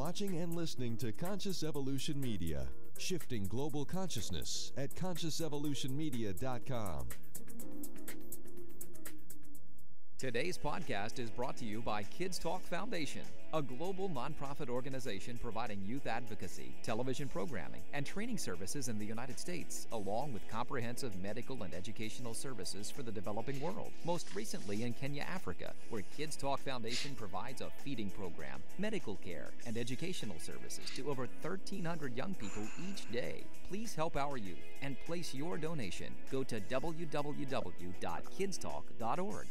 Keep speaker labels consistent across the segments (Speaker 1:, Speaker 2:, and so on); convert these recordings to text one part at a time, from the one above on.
Speaker 1: watching and listening to Conscious Evolution Media, shifting global consciousness at consciousevolutionmedia.com.
Speaker 2: Today's podcast is brought to you by Kids Talk Foundation, a global nonprofit organization providing youth advocacy, television programming, and training services in the United States, along with comprehensive medical and educational services for the developing world. Most recently in Kenya, Africa, where Kids Talk Foundation provides a feeding program, medical care, and educational services to over 1,300 young people each day. Please help our youth and place your donation. Go to www.kidstalk.org.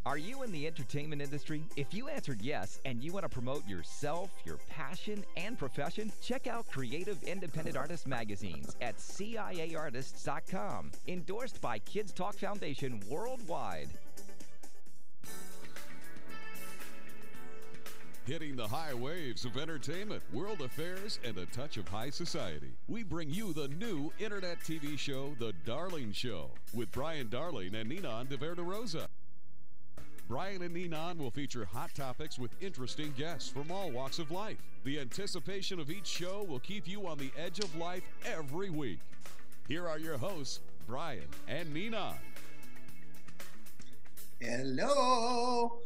Speaker 3: Are you in the entertainment industry? If you answered yes and you want to promote yourself, your passion, and profession, check out Creative Independent Artist magazines at CIAartists.com. Endorsed by Kids Talk Foundation worldwide.
Speaker 4: Hitting the high waves of entertainment, world affairs, and a touch of high society. We bring you the new internet TV show, The Darling Show, with Brian Darling and Ninon de Verderosa. Brian and Ninon will feature hot topics with interesting guests from all walks of life. The anticipation of each show will keep you on the edge of life every week. Here are your hosts, Brian and Ninon.
Speaker 5: Hello.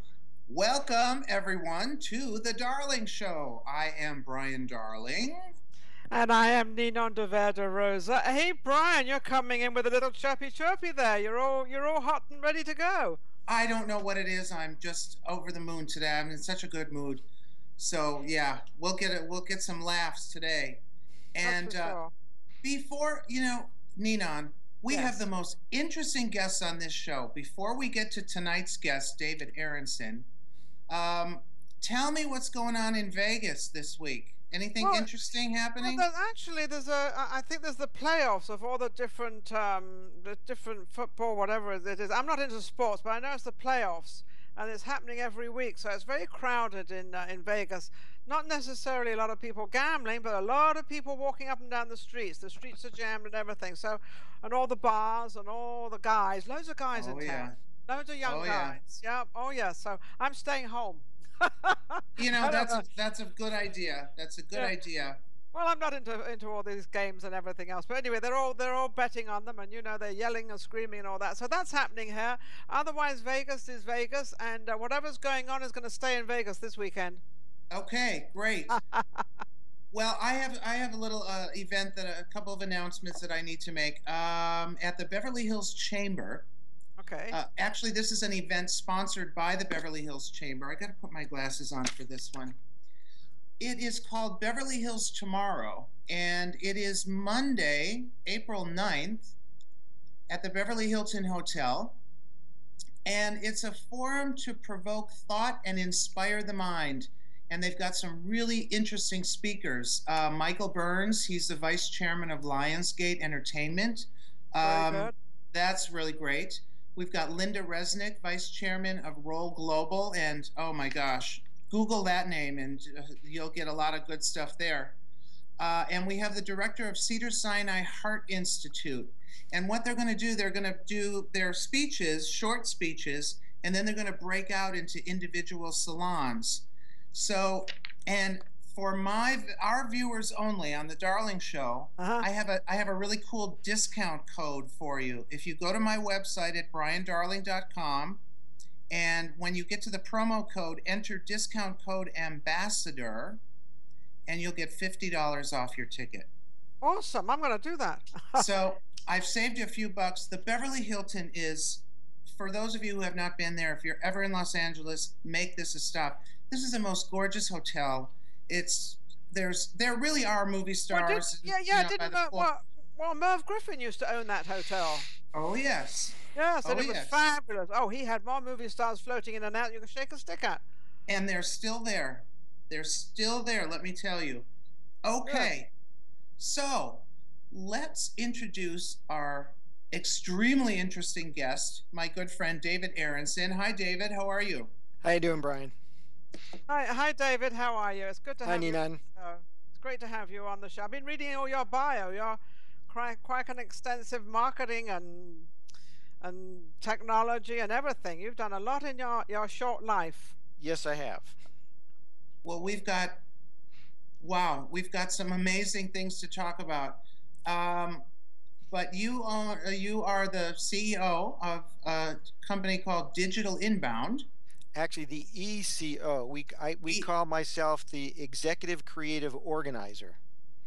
Speaker 5: Welcome, everyone, to The Darling Show. I am Brian Darling.
Speaker 6: And I am Ninon de Verderosa. Hey, Brian, you're coming in with a little chirpy there. You're all hot and ready to go.
Speaker 5: I don't know what it is. I'm just over the moon today. I'm in such a good mood. So yeah, we'll get some laughs today. And
Speaker 6: sure.
Speaker 5: Before, Ninon, we
Speaker 6: Yes.
Speaker 5: have the most interesting guests on this show. Before we get to tonight's guest, David Aronson, tell me what's going on in Vegas this week. Anything interesting happening?
Speaker 6: Well, I think there's the playoffs of all the different football, whatever it is. I'm not into sports, but I know it's the playoffs, and it's happening every week. So it's very crowded in Vegas. Not necessarily a lot of people gambling, but a lot of people walking up and down the streets. The streets are jammed and everything. So, and all the bars and all the guys, loads of guys in town, loads of young guys. Yeah. Oh yeah. So I'm staying home.
Speaker 5: That's a good idea. That's a good idea.
Speaker 6: Well, I'm not into all these games and everything else, but anyway, they're all betting on them, and they're yelling and screaming and all that. So that's happening here. Otherwise, Vegas is Vegas, and whatever's going on is going to stay in Vegas this weekend.
Speaker 5: Okay, great. Well, I have a little event a couple of announcements that I need to make at the Beverly Hills Chamber.
Speaker 6: Okay.
Speaker 5: Actually, this is an event sponsored by the Beverly Hills Chamber. I got to put my glasses on for this one. It is called Beverly Hills Tomorrow, and it is Monday, April 9th, at the Beverly Hilton Hotel. And it's a forum to provoke thought and inspire the mind. And they've got some really interesting speakers. Michael Burns, he's the vice chairman of Lionsgate Entertainment.
Speaker 6: Very good.
Speaker 5: That's really great. We've got Linda Resnick, vice chairman of Roll Global, and oh my gosh, Google that name and you'll get a lot of good stuff there. And we have the director of Cedars-Sinai Heart Institute. And what they're going to do, they're going to do their speeches, short speeches, and then they're going to break out into individual salons. So, and for our viewers only on the Darling Show, I have a really cool discount code for you. If you go to my website at briandarling.com, and when you get to the promo code, enter discount code Ambassador, and you'll get $50 off your ticket.
Speaker 6: Awesome! I'm going to do that.
Speaker 5: So I've saved you a few bucks. The Beverly Hilton is, for those of you who have not been there, if you're ever in Los Angeles, make this a stop. This is the most gorgeous hotel. There really are movie stars.
Speaker 6: Well, Merv Griffin used to own that hotel.
Speaker 5: Oh yes.
Speaker 6: Yes, and it was fabulous. Oh, he had more movie stars floating in and out you can shake a stick at.
Speaker 5: And they're still there. They're still there, let me tell you. Okay, so let's introduce our extremely interesting guest, my good friend David Aronson. Hi, David. How are you?
Speaker 7: How you doing, Brian?
Speaker 6: Hi, David. How are you? It's good to have you.
Speaker 7: Hi, Ninon.
Speaker 6: It's great to have you on the show. I've been reading all your bio. You're quite an extensive marketing and technology and everything. You've done a lot in your short life.
Speaker 7: Yes, I have.
Speaker 5: Well, we've got Wow, we've got some amazing things to talk about. But you are the CEO of a company called Digital Inbound.
Speaker 7: Actually, the ECO. We call myself the Executive Creative Organizer.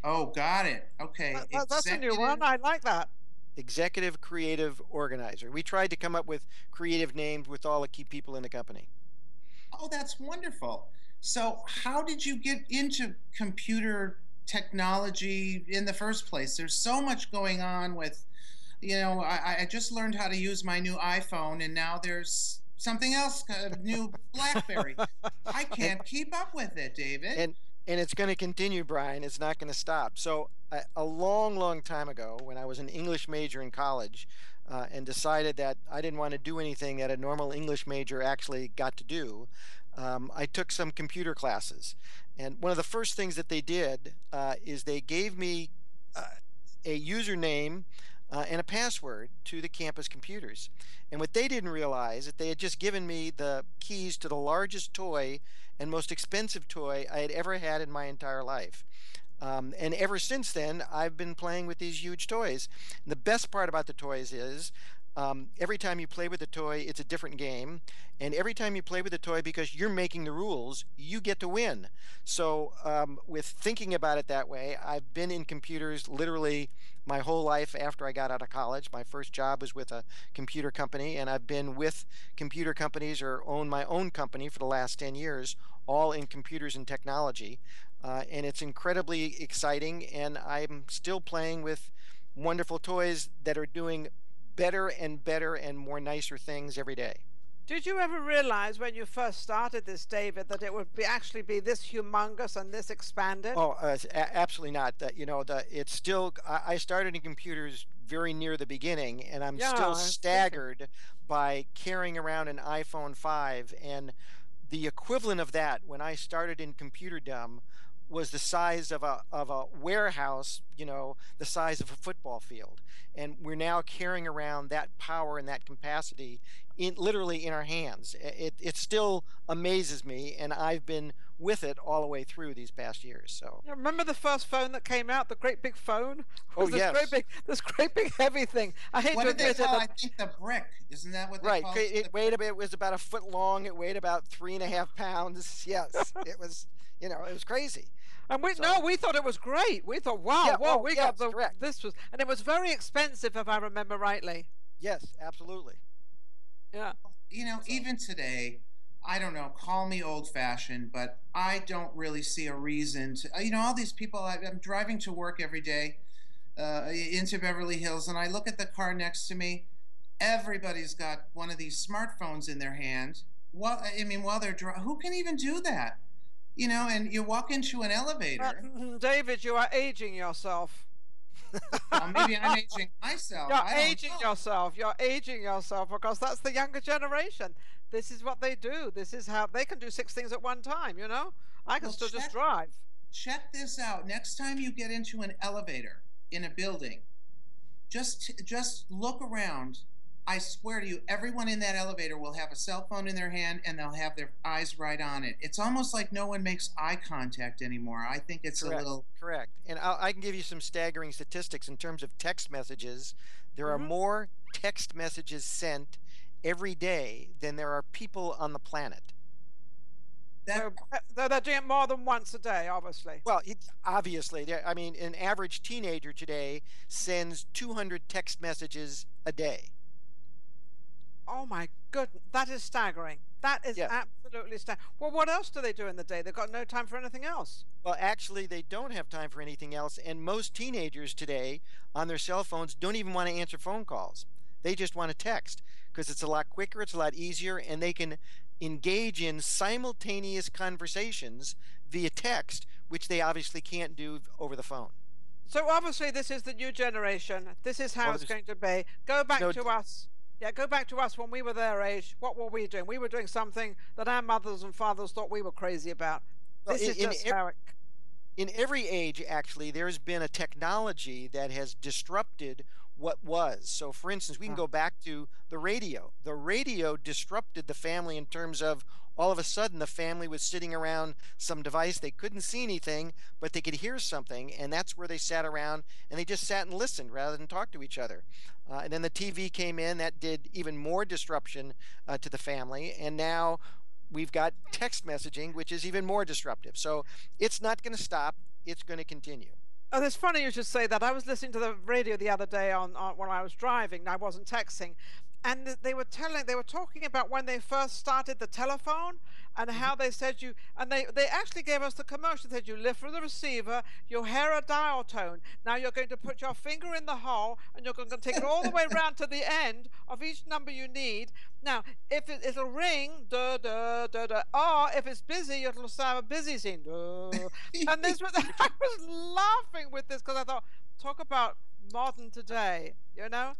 Speaker 5: Oh, got it. Okay.
Speaker 6: That's a new one. I like that.
Speaker 7: Executive Creative Organizer. We tried to come up with creative names with all the key people in the company.
Speaker 5: Oh, that's wonderful. So, how did you get into computer technology in the first place? There's so much going on with, I just learned how to use my new iPhone, and now there's something else, a new BlackBerry. I can't keep up with it, David.
Speaker 7: And it's going to continue, Brian. It's not going to stop. So a long time ago, when I was an English major in college, and decided that I didn't want to do anything that a normal English major actually got to do, I took some computer classes. And one of the first things that they did is they gave me a username and a password to the campus computers. And what they didn't realize is that they had just given me the keys to the largest toy and most expensive toy I had ever had in my entire life. And ever since then, I've been playing with these huge toys. And the best part about the toys is every time you play with the toy, it's a different game. And every time you play with the toy, because you're making the rules, you get to win. So with thinking about it that way, I've been in computers literally my whole life after I got out of college. My first job was with a computer company, and I've been with computer companies or own my own company for the last 10 years, all in computers and technology. And it's incredibly exciting, and I'm still playing with wonderful toys that are doing better and more nicer things every day.
Speaker 6: Did you ever realize when you first started this, David, that it would actually be this humongous and this expanded?
Speaker 7: Oh, absolutely not. It's still. I started in computers very near the beginning, and I'm still staggered by carrying around an iPhone 5. And the equivalent of that when I started in computerdom was the size of a warehouse, the size of a football field. And we're now carrying around that power and that capacity literally in our hands. It still amazes me, and I've been with it all the way through these past years. So
Speaker 6: remember the first phone that came out, the great big phone?
Speaker 7: Oh, yes.
Speaker 6: This great big heavy thing. I hate to admit it.
Speaker 5: I think the brick. Isn't that what they call it?
Speaker 7: It was about a foot long. It weighed about 3.5 pounds. Yes, it was. It was crazy.
Speaker 6: And we thought it was great. We thought, wow,
Speaker 7: correct.
Speaker 6: This was, and it was very expensive, if I remember rightly.
Speaker 7: Yes, absolutely.
Speaker 6: Yeah.
Speaker 5: Even today, I don't know, call me old-fashioned, but I don't really see a reason to, all these people, I'm driving to work every day into Beverly Hills, and I look at the car next to me, everybody's got one of these smartphones in their hand. While they're driving, who can even do that? And you walk into an elevator.
Speaker 6: David, you are aging yourself.
Speaker 5: Well, maybe I'm aging myself.
Speaker 6: You're aging yourself because that's the younger generation. This is what they do. This is how they can do 6 things at one time, I can still just drive.
Speaker 5: Check this out. Next time you get into an elevator in a building, just look around. I swear to you, everyone in that elevator will have a cell phone in their hand and they'll have their eyes right on it. It's almost like no one makes eye contact anymore. I think it's
Speaker 7: correct,
Speaker 5: a little...
Speaker 7: Correct. And I can give you some staggering statistics in terms of text messages. There are more text messages sent every day than there are people on the planet.
Speaker 6: They're doing it more than once a day, obviously.
Speaker 7: Well, obviously. An average teenager today sends 200 text messages a day.
Speaker 6: Oh my goodness, that is staggering. That is absolutely staggering. Well, what else do they do in the day? They've got no time for anything else.
Speaker 7: Well, actually, they don't have time for anything else. And most teenagers today on their cell phones don't even want to answer phone calls. They just want to text because it's a lot quicker, it's a lot easier, and they can engage in simultaneous conversations via text, which they obviously can't do over the phone.
Speaker 6: So obviously this is the new generation. This is how it's going to be. Go back to us. Yeah, go back to us when we were their age. What were we doing? We were doing something that our mothers and fathers thought we were crazy about. This is just how it...
Speaker 7: In every age, actually, there's been a technology that has disrupted what was. So for instance, we can go back to the radio. The radio disrupted the family in terms of all of a sudden the family was sitting around some device. They couldn't see anything, but they could hear something, and that's where they sat around and they just sat and listened rather than talk to each other. And then the TV came in, that did even more disruption to the family, and now we've got text messaging, which is even more disruptive. So it's not going to stop, it's going to continue.
Speaker 6: Oh, it's funny you should say that. I was listening to the radio the other day on when I was driving. I wasn't texting, and they were talking about when they first started the telephone and how they said they actually gave us the commercial. They said you lift from the receiver, you hear a dial tone. Now you're going to put your finger in the hole and you're going to take it all the way around to the end of each number you need. Now, if it'll ring, da da da da, or if it's busy, it'll sound a busy scene. And this was I was laughing with this because I thought, talk about modern today, you know.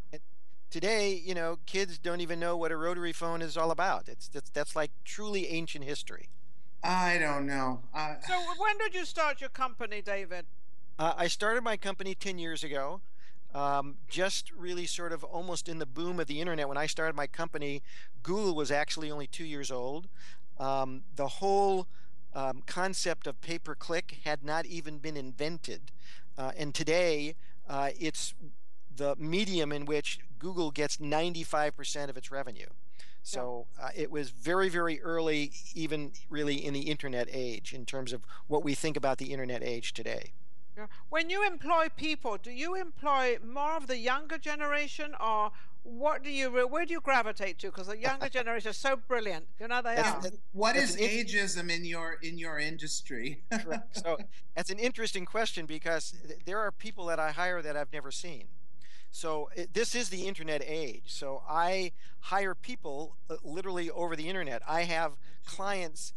Speaker 7: Today, kids don't even know what a rotary phone is all about. That's like truly ancient history.
Speaker 5: I don't know.
Speaker 6: So when did you start your company, David?
Speaker 7: I started my company 10 years ago, just really sort of almost in the boom of the internet. When I started my company, Google was actually only 2 years old. The whole concept of pay-per-click had not even been invented. And today, it's the medium in which Google gets 95% of its revenue. So it was very, very early, even really in the internet age, in terms of what we think about the internet age today.
Speaker 6: Yeah. When you employ people, do you employ more of the younger generation, or where do you gravitate to? Because the younger generation is so brilliant, they are.
Speaker 5: What is ageism in your industry?
Speaker 7: So that's an interesting question, because there are people that I hire that I've never seen. So this is the internet age. So I hire people literally over the internet. I have clients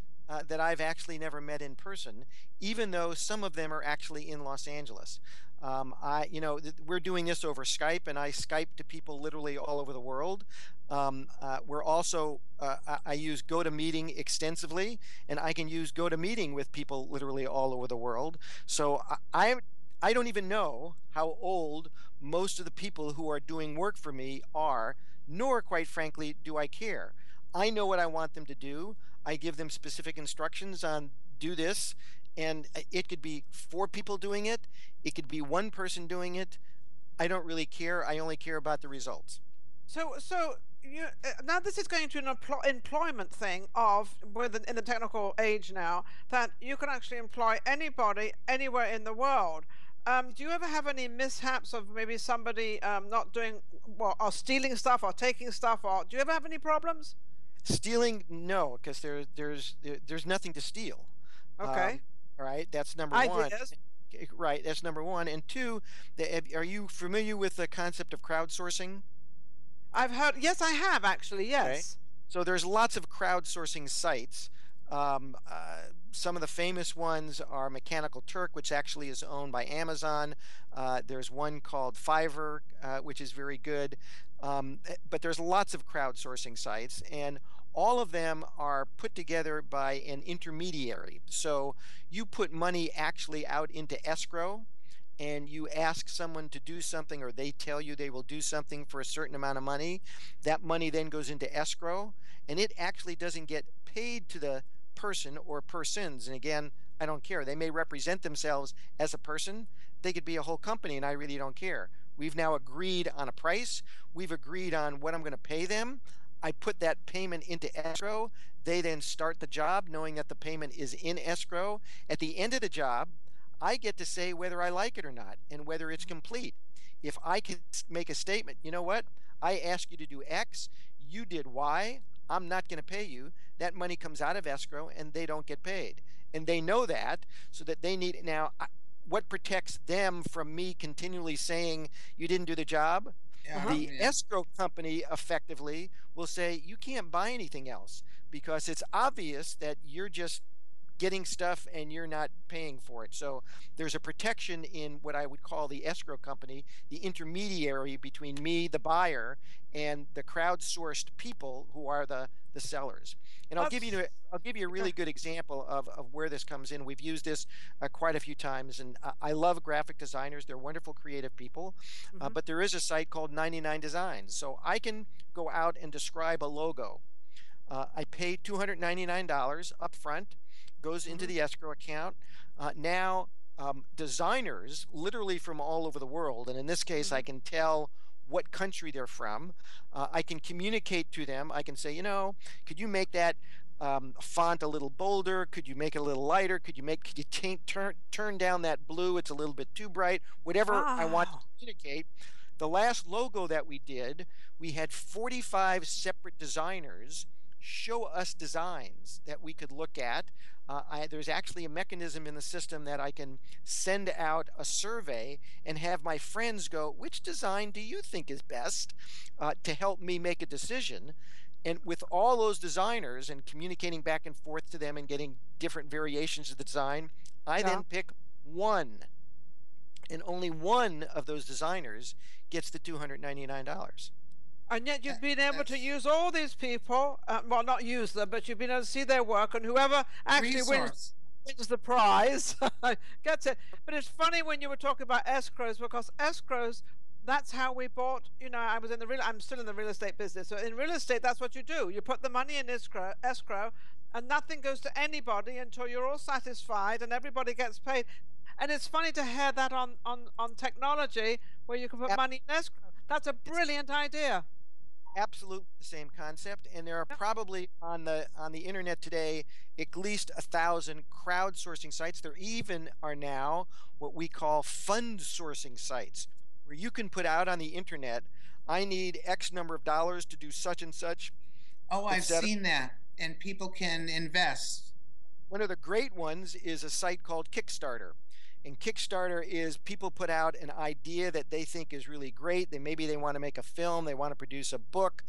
Speaker 7: that I've actually never met in person, even though some of them are actually in Los Angeles. We're doing this over Skype, and I Skype to people literally all over the world. We're also, I use GoToMeeting extensively, and I can use GoToMeeting with people literally all over the world. So I don't even know how old most of the people who are doing work for me are, nor, quite frankly, do I care. I know what I want them to do. I give them specific instructions on do this, and it could be 4 people doing it. It could be 1 person doing it. I don't really care. I only care about the results.
Speaker 6: So now this is going to an employment thing in the technical age now, that you can actually employ anybody anywhere in the world. Do you ever have any mishaps of maybe somebody not doing well, or stealing stuff or taking stuff, or do you ever have any problems?
Speaker 7: Stealing, no, because there's nothing to steal.
Speaker 6: Okay.
Speaker 7: All right, that's number one. Right, that's number one. And 2, are you familiar with the concept of crowdsourcing?
Speaker 6: I've heard. Yes, I have actually. Yes.
Speaker 7: Okay. So there's lots of crowdsourcing sites. Some of the famous ones are Mechanical Turk, which actually is owned by Amazon. There's one called Fiverr, which is very good. But there's lots of crowdsourcing sites, and all of them are put together by an intermediary. So you put money actually out into escrow, and you ask someone to do something, or they tell you they will do something for a certain amount of money. That money then goes into escrow, and it actually doesn't get paid to the person or persons. And again, I don't care. They may represent themselves as a person. They could be a whole company, and I really don't care. We've now agreed on a price. We've agreed on what I'm going to pay them. I put that payment into escrow. They then start the job knowing that the payment is in escrow. At the end of the job, I get to say whether I like it or not and whether it's complete. If I can make a statement, you know what? I asked you to do X, you did Y, I'm not going to pay you. That money comes out of escrow and they don't get paid. And they know that, so that they need now. What protects them from me continually saying you didn't do the job? The escrow company effectively will say you can't buy anything else, because it's obvious that you're just getting stuff and you're not paying for it. So there's a protection in what I would call the escrow company, the intermediary between me, the buyer, and the crowdsourced people who are the sellers. And I'll give you a really good example of where this comes in. We've used this quite a few times, and I love graphic designers. They're wonderful creative people, but there is a site called 99 Designs. So I can go out and describe a logo. I pay $299 up front, goes into the escrow account. Now, designers literally from all over the world, and in this case, I can tell what country they're from. I can communicate to them. I can say, you know, could you make that font a little bolder? Could you make it a little lighter? Could you turn down that blue? It's a little bit too bright. Whatever I want to communicate. The last logo that we did, we had 45 separate designers show us designs that we could look at. There's actually a mechanism in the system that I can send out a survey and have my friends go, which design do you think is best, to help me make a decision. And with all those designers and communicating back and forth to them and getting different variations of the design, I then pick one. And only one of those designers gets the $299.
Speaker 6: And yet you've been able to use all these people, well, not use them, but you've been able to see their work, and whoever actually wins the prize gets it. But it's funny when you were talking about escrows, because escrows, that's how we bought, you know, I'm still in the real estate business. So in real estate, that's what you do. You put the money in escrow, and nothing goes to anybody until you're all satisfied and everybody gets paid. And it's funny to hear that on technology, where you can put money in escrow. That's a brilliant idea.
Speaker 7: Absolutely the same concept, and there are probably on the internet today at least 1,000 crowdsourcing sites. There even are now what we call fund sourcing sites, where you can put out on the internet, I need X number of dollars to do such and such.
Speaker 5: Oh, I've seen that, and people can invest.
Speaker 7: One of the great ones is a site called Kickstarter. And Kickstarter is people put out an idea that they think is really great. Maybe they want to make a film, they want to produce a book,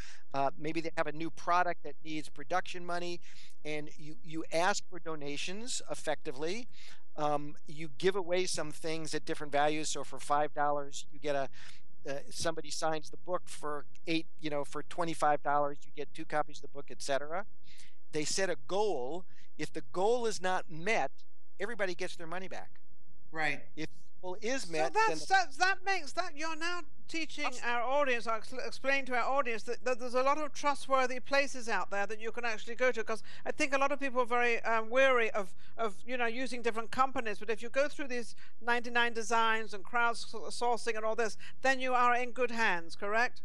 Speaker 7: maybe they have a new product that needs production money, and you ask for donations effectively. You give away some things at different values. So for $5, you get somebody signs the book for for $25, you get 2 copies of the book, etc. They set a goal. If the goal is not met, everybody gets their money back.
Speaker 5: Right.
Speaker 7: If the goal is met,
Speaker 6: so that makes that you're now teaching our audience, or explaining to our audience that there's a lot of trustworthy places out there that you can actually go to. Because I think a lot of people are very weary of using different companies. But if you go through these 99 Designs and crowdsourcing and all this, then you are in good hands. Correct?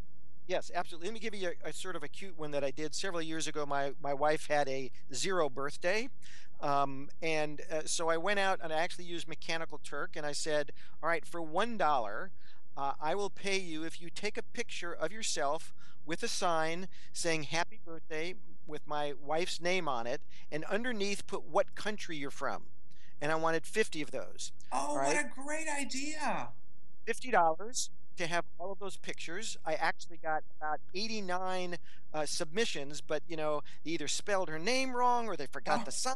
Speaker 7: Yes, absolutely. Let me give you a sort of a cute one that I did several years ago. My wife had a 0 birthday. So I went out and I actually used Mechanical Turk, and I said, all right, for $1, I will pay you if you take a picture of yourself with a sign saying happy birthday with my wife's name on it, and underneath put what country you're from. And I wanted 50 of those.
Speaker 5: Oh,
Speaker 7: right?
Speaker 5: What a great idea.
Speaker 7: $50 to have all of those pictures. I actually got about 89 submissions, but they either spelled her name wrong or they forgot the sign.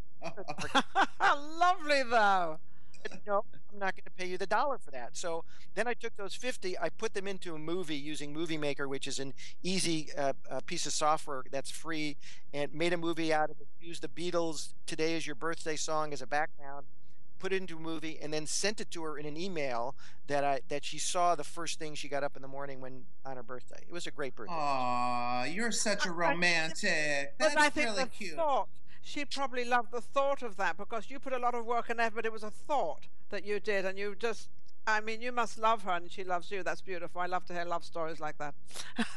Speaker 6: Lovely though.
Speaker 7: But, no, I'm not going to pay you the $1 for that. So then I took those 50, I put them into a movie using Movie Maker, which is an easy piece of software that's free, and made a movie out of it. Used the Beatles' "Today Is Your Birthday" song as a background, put it into a movie, and then sent it to her in an email that she saw the first thing she got up in the morning on her birthday. It was a great birthday.
Speaker 5: Aw, you're such a romantic. That's really cute.
Speaker 6: She probably loved the thought of that, because you put a lot of work and effort. It was a thought that you did, and you just, you must love her, and she loves you. That's beautiful. I love to hear love stories like that.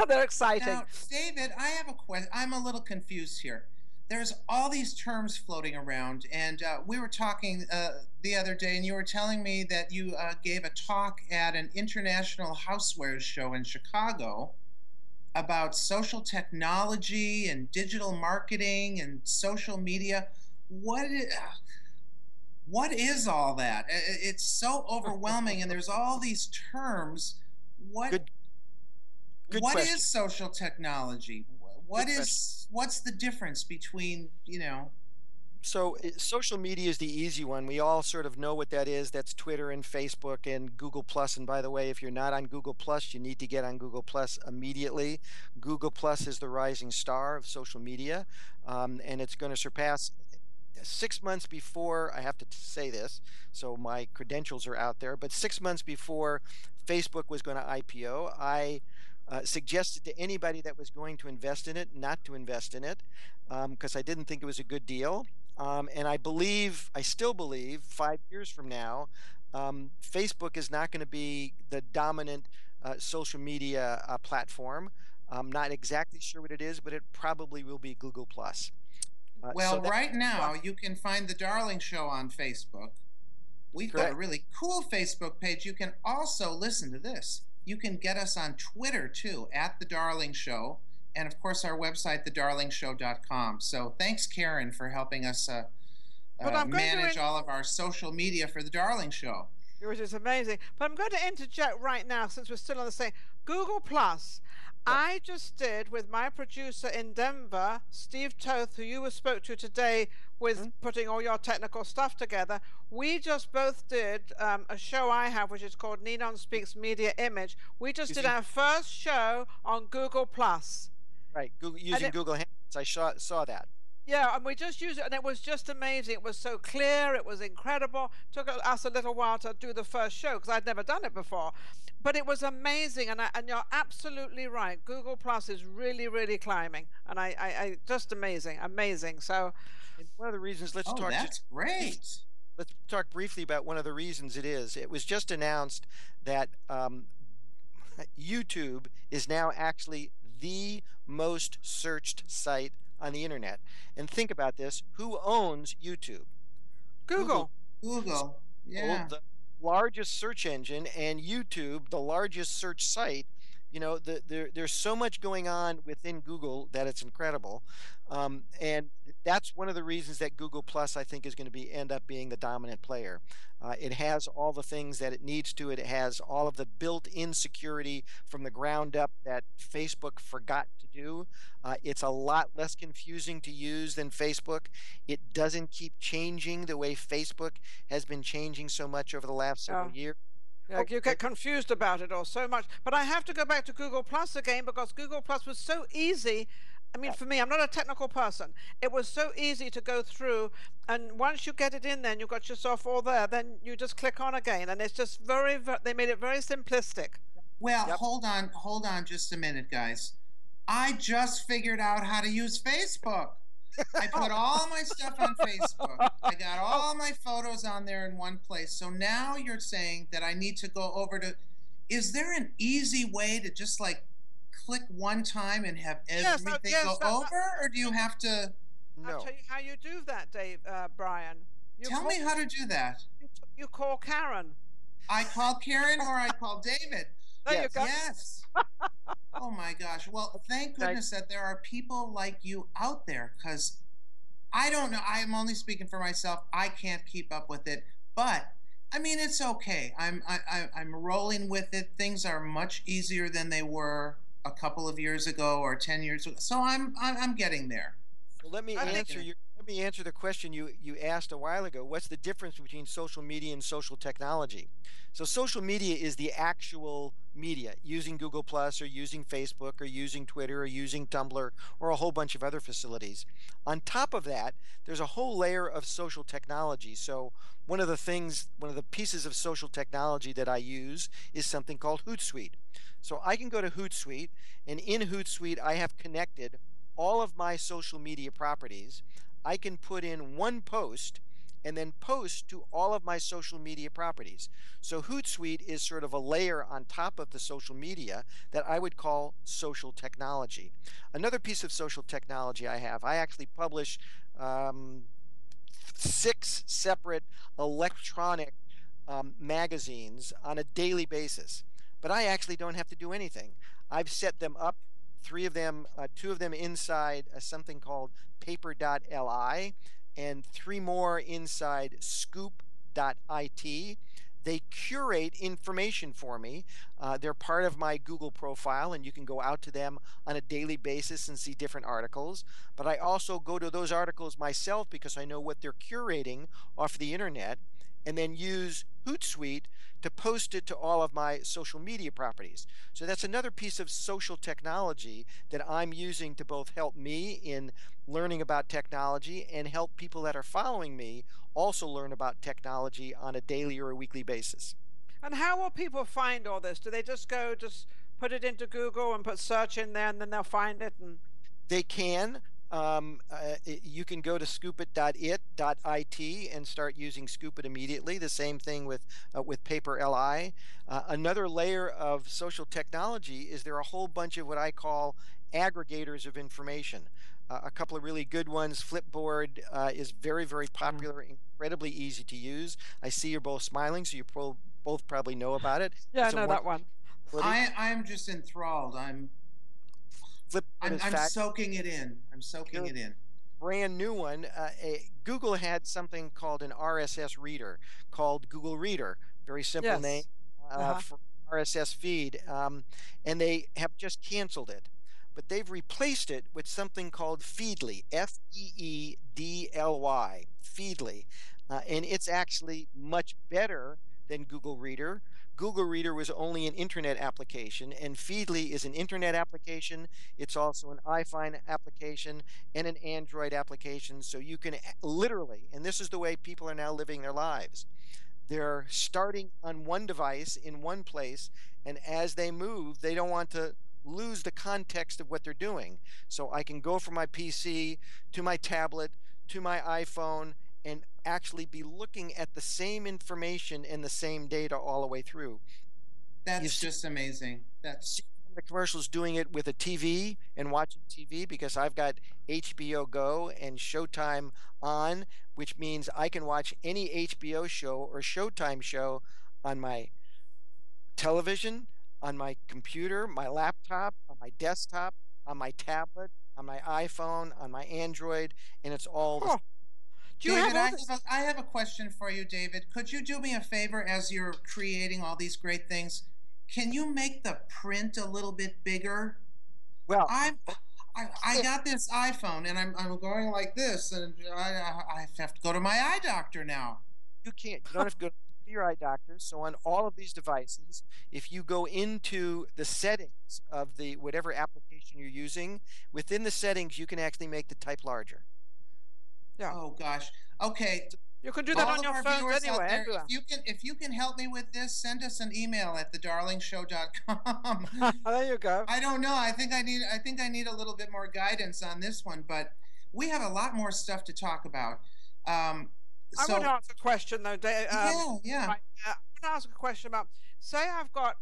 Speaker 6: They're exciting.
Speaker 5: Now, David, I have a question. I'm a little confused here. There's all these terms floating around, and we were talking the other day, and you were telling me that you gave a talk at an international housewares show in Chicago about social technology and digital marketing and social media. What is all that? It's so overwhelming, and there's all these terms. Good what question. Is social technology? What's the difference between,
Speaker 7: So social media is the easy one. We all sort of know what that is. That's Twitter and Facebook and Google Plus. And by the way, if you're not on Google Plus, you need to get on Google Plus immediately. Google Plus is the rising star of social media, and it's going to surpass 6 months before, I have to say this, so my credentials are out there, but 6 months before Facebook was going to IPO, I suggested to anybody that was going to invest in it not to invest in it because I didn't think it was a good deal. And I still believe 5 years from now, Facebook is not going to be the dominant social media platform. I'm not exactly sure what it is, but it probably will be Google Plus.
Speaker 5: Well, right now you can find The Darling Show on Facebook. We've got a really cool Facebook page. You can also listen to this. You can get us on Twitter too, at The Darling Show, and of course our website, thedarlingshow.com. So thanks, Karen, for helping us manage all of our social media for The Darling Show.
Speaker 6: Which is amazing. But I'm going to interject right now, since we're still on the same. Google Plus. I just did with my producer in Denver, Steve Toth, who you spoke to today with putting all your technical stuff together. We just both did a show I have, which is called Ninon Speaks Media Image. We just did our first show on Google Plus.
Speaker 7: Right, using Google Hangouts. I saw that.
Speaker 6: Yeah, and we just used it, and it was just amazing. It was so clear. It was incredible. It took us a little while to do the first show because I'd never done it before. But it was amazing, and you're absolutely right. Google Plus is really, really climbing, and I just amazing. So,
Speaker 7: and one of the reasons, let's talk.
Speaker 5: That's great.
Speaker 7: Let's talk briefly about one of the reasons it is. It was just announced that YouTube is now actually the most searched site on the internet. And think about this: who owns YouTube?
Speaker 6: Google.
Speaker 5: Yeah.
Speaker 7: The largest search engine, and YouTube, the largest search site. You know, there's so much going on within Google that it's incredible, and that's one of the reasons that Google Plus, I think, is going to end up being the dominant player. It has all the things that it needs to. It has all of the built-in security from the ground up that Facebook forgot to do. It's a lot less confusing to use than Facebook. It doesn't keep changing the way Facebook has been changing so much over the last several years.
Speaker 6: Yeah, you get confused about it all so much. But I have to go back to Google Plus again because Google Plus was so easy. I mean, for me, I'm not a technical person. It was so easy to go through, and once you get it in there and you've got yourself all there, then you just click on again, and it's just they made it very simplistic.
Speaker 5: Well, hold on just a minute, guys. I just figured out how to use Facebook. I put all my stuff on Facebook. I got all my photos on there in one place. So now you're saying that I need to go over to, is there an easy way to just like click one time and have everything go over? Or do you have to?
Speaker 6: I'll tell you how you do that, Brian.
Speaker 5: Tell me how to do that.
Speaker 6: You call Karen.
Speaker 5: I call Karen or I call David.
Speaker 6: There you go.
Speaker 5: Yes. Oh my gosh. Well, thank goodness that there are people like you out there, because I don't know. I'm only speaking for myself. I can't keep up with it, but I mean, it's okay. I'm rolling with it. Things are much easier than they were a couple of years ago or 10 years ago. So I'm getting there.
Speaker 7: Well, let me answer the question you asked a while ago. What's the difference between social media and social technology? So social media is the actual media, using Google Plus or using Facebook or using Twitter or using Tumblr or a whole bunch of other facilities. On top of that, there's a whole layer of social technology. So one of the pieces of social technology that I use is something called Hootsuite. So I can go to Hootsuite, and in Hootsuite I have connected all of my social media properties. I can put in one post and then post to all of my social media properties. So Hootsuite is sort of a layer on top of the social media that I would call social technology. Another piece of social technology I actually publish 6 separate electronic magazines on a daily basis. But I actually don't have to do anything. I've set them up, 3 of them, 2 of them inside something called paper.li, and 3 more inside scoop.it. They curate information for me. They're part of my Google profile, and you can go out to them on a daily basis and see different articles. But I also go to those articles myself because I know what they're curating off the internet, and then use Hootsuite to post it to all of my social media properties. So that's another piece of social technology that I'm using to both help me in learning about technology and help people that are following me also learn about technology on a daily or a weekly basis.
Speaker 6: And how will people find all this? Do they just put it into Google and put search in there, and then they'll find it? And
Speaker 7: They can. You can go to scoopit.it and start using Scoopit immediately. The same thing with Paper.li. Another layer of social technology is there are a whole bunch of what I call aggregators of information. A couple of really good ones. Flipboard is very, very popular, incredibly easy to use. I see you're both smiling, so you both probably know about it.
Speaker 6: Yeah, I know that one.
Speaker 5: I'm just enthralled. I'm soaking it in. I'm soaking it in.
Speaker 7: Brand new one. Google had something called an RSS reader called Google Reader. Very simple name for RSS feed. And they have just canceled it. But they've replaced it with something called Feedly, Feedly, Feedly. And it's actually much better than Google Reader. Google Reader was only an internet application, and Feedly is an internet application. It's also an iPhone application and an Android application. So you can literally, and this is the way people are now living their lives. They're starting on one device in one place, and as they move, they don't want to lose the context of what they're doing. So I can go from my PC to my tablet to my iPhone and actually be looking at the same information and the same data all the way through.
Speaker 5: That's just amazing. That's
Speaker 7: the commercials doing it with a TV and watching TV, because I've got HBO Go and Showtime on, which means I can watch any HBO show or Showtime show on my television, on my computer, my laptop, on my desktop, on my tablet, on my iPhone, on my Android, and it's all
Speaker 5: David, I have a question for you, David. Could you do me a favor as you're creating all these great things? Can you make the print a little bit bigger?
Speaker 7: Well,
Speaker 5: I got this iPhone, and I'm going like this, and I have to go to my eye doctor now.
Speaker 7: You can't. You don't have to go to your eye doctor. So on all of these devices, if you go into the settings of the whatever application you're using, within the settings, you can actually make the type larger.
Speaker 6: Yeah.
Speaker 5: Oh gosh. Okay.
Speaker 6: You can do that on your phone anyway.
Speaker 5: If you can help me with this, send us an email at thedarlingshow.com.
Speaker 6: There you go.
Speaker 5: I don't know. I think I need a little bit more guidance on this one, but we have a lot more stuff to talk about.
Speaker 6: I want to ask a question though, Dave.
Speaker 5: Yeah.
Speaker 6: Right, I want to ask a question about. Say I've got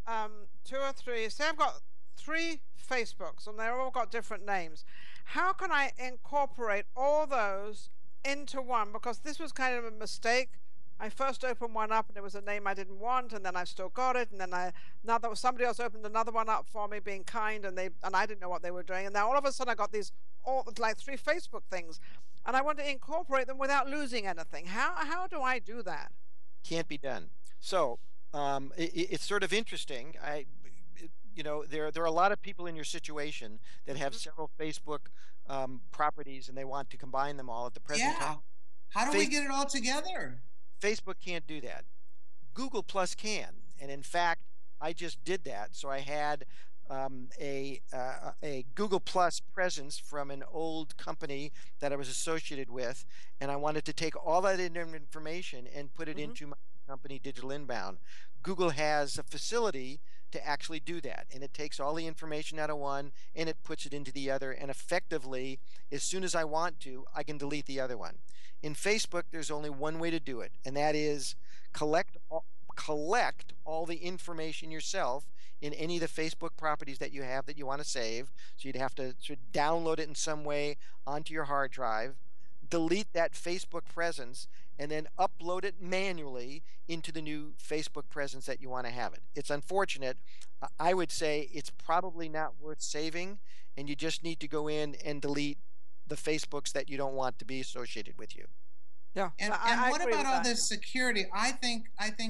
Speaker 6: 2 or 3. Say I've got 3 Facebooks, and they've all got different names. How can I incorporate all those into one? Because this was kind of a mistake. I first opened one up and it was a name I didn't want, and then I still got it, and then somebody else opened another one up for me, being kind, and I didn't know what they were doing, and now all of a sudden I got these like 3 Facebook things, and I want to incorporate them without losing anything. How do I do that?
Speaker 7: Can't be done. So it's sort of interesting. There are a lot of people in your situation that have several Facebook properties, and they want to combine them all at the present time.
Speaker 5: How do we get it all together?
Speaker 7: Facebook can't do that. Google Plus can, and in fact, I just did that. So I had a Google Plus presence from an old company that I was associated with, and I wanted to take all that information and put it into my company, Digital Inbound. Google has a facility to actually do that, and it takes all the information out of one and it puts it into the other, and effectively, as soon as I want to, I can delete the other one. In Facebook, there's only one way to do it, and that is collect all the information yourself in any of the Facebook properties that you have that you want to save. So you'd have to sort of download it in some way onto your hard drive, delete that Facebook presence, and then upload it manually into the new Facebook presence that you want to have it. It's unfortunate. I would say it's probably not worth saving, and you just need to go in and delete the Facebooks that you don't want to be associated with you.
Speaker 6: Yeah.
Speaker 5: And
Speaker 6: I
Speaker 5: what
Speaker 6: agree
Speaker 5: about
Speaker 6: with
Speaker 5: all
Speaker 6: that.
Speaker 5: this security? I think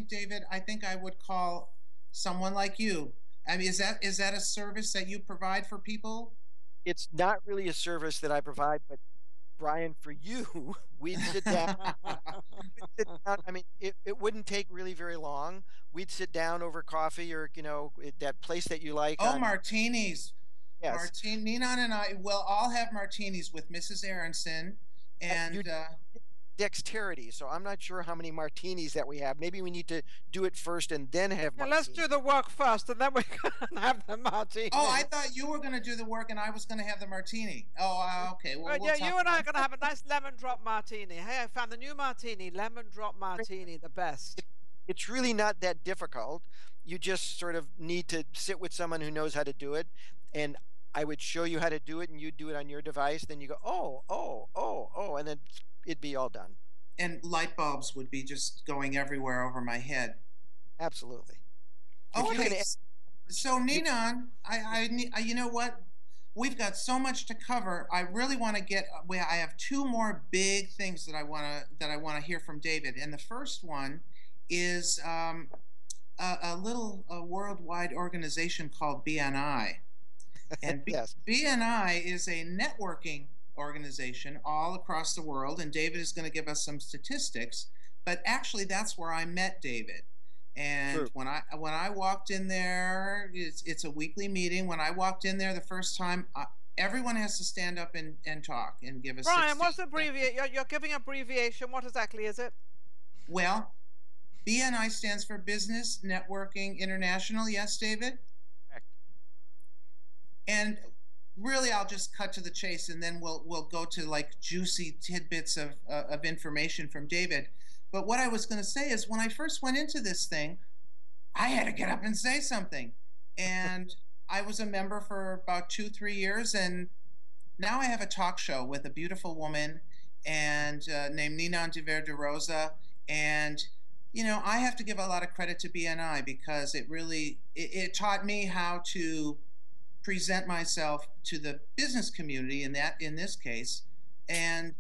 Speaker 5: David, I think I would call someone like you. I mean, is that a service that you provide for people?
Speaker 7: It's not really a service that I provide, but Brian, for you, we'd sit down. I mean, it wouldn't take really very long. We'd sit down over coffee or, at that place that you like
Speaker 5: Oh,
Speaker 7: on,
Speaker 5: martinis.
Speaker 7: yes.
Speaker 5: Ninon and I will all have martinis with Mrs. Aronson,
Speaker 7: You
Speaker 5: and
Speaker 7: dexterity. So I'm not sure how many martinis that we have. Maybe we need to do it first and then have
Speaker 6: Yeah, let's
Speaker 7: martinis.
Speaker 6: do the work first, and then we can have the martini.
Speaker 5: oh, I thought you were going to do the work and I was going to have the martini. Oh, okay. Well,
Speaker 6: Right,
Speaker 5: we'll
Speaker 6: yeah,
Speaker 5: talk
Speaker 6: you and I are
Speaker 5: about
Speaker 6: going to have a nice lemon drop martini. Hey, I found the new martini, lemon drop martini, the best.
Speaker 7: It's really not that difficult. You just sort of need to sit with someone who knows how to do it, and I would show you how to do it, and you do it on your device. Then you go, oh, and then it'd be all done.
Speaker 5: And light bulbs would be just going everywhere over my head.
Speaker 7: Absolutely. If you're
Speaker 5: Okay.
Speaker 7: gonna-
Speaker 5: So Ninon, you know what? We've got so much to cover. I really want to get. I have two more big things that I want to hear from David. And the first one is a little worldwide organization called BNI. And
Speaker 7: Yes.
Speaker 5: BNI is a networking organization all across the world. And David is going to give us some statistics. But actually, that's where I met David. And
Speaker 7: True.
Speaker 5: when I walked in there, it's a weekly meeting. When I walked in there the first time, everyone has to stand up and talk and give us.
Speaker 6: Brian, what's the abbreviation? You're giving abbreviation. What exactly is it?
Speaker 5: Well, BNI stands for Business Networking International. Yes, David?
Speaker 7: Correct.
Speaker 5: And really, I'll just cut to the chase, and then we'll go to like juicy tidbits of information from David. But what I was going to say is when I first went into this thing, I had to get up and say something. And I was a member for about 2-3 years. And now I have a talk show with a beautiful woman and named Ninon de Verderosa. And, I have to give a lot of credit to BNI because it really, it taught me how to present myself to the business community in this case. And,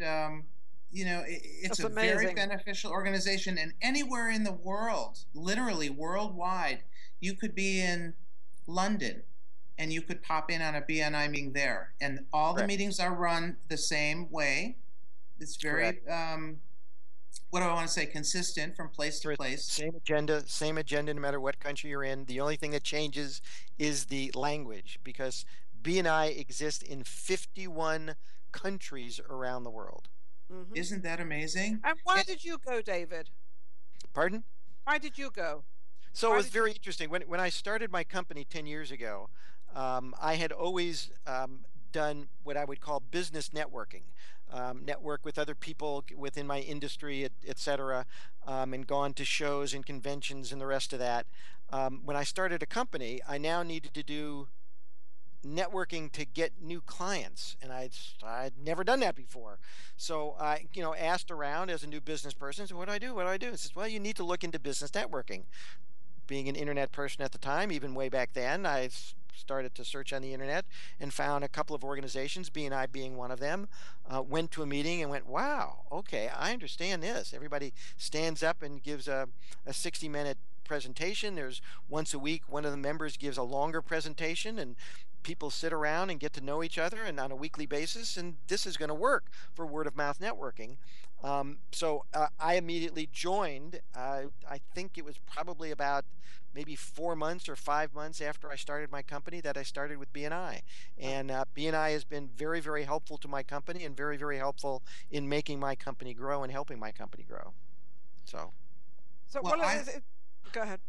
Speaker 5: it's
Speaker 6: That's
Speaker 5: a very
Speaker 6: amazing.
Speaker 5: beneficial organization, and anywhere in the world, literally worldwide, you could be in London and you could pop in on a BNI meeting there, and all the
Speaker 7: Correct.
Speaker 5: meetings are run the same way. It's very what do I want to say, consistent from place to place.
Speaker 7: Same agenda no matter what country you're in. The only thing that changes is the language because BNI exists in 51 countries around the world.
Speaker 6: Mm-hmm.
Speaker 5: Isn't that amazing?
Speaker 6: And why did you go, David?
Speaker 7: Pardon?
Speaker 6: Why did you go?
Speaker 7: So
Speaker 6: Why
Speaker 7: it was
Speaker 6: did
Speaker 7: very interesting. When I started my company 10 years ago, I had always done what I would call business networking, network with other people within my industry, et cetera, and gone to shows and conventions and the rest of that. When I started a company, I now needed to do networking to get new clients, and I'd never done that before. So I asked around as a new business person, so what do I do? It says, well, you need to look into business networking. Being an internet person at the time, even way back then, I started to search on the internet and found a couple of organizations, BNI being one of them. Went to a meeting and went, wow, okay, I understand this. Everybody stands up and gives a 60-minute presentation. There's once a week, one of the members gives a longer presentation, and people sit around and get to know each other and on a weekly basis, and this is going to work for word of mouth networking. So I immediately joined. I think it was probably about maybe 4 months or 5 months after I started my company that I started with BNI. And BNI has been very, very helpful to my company and very, very helpful in making my company grow and helping my company grow. So
Speaker 5: Well,
Speaker 6: go ahead.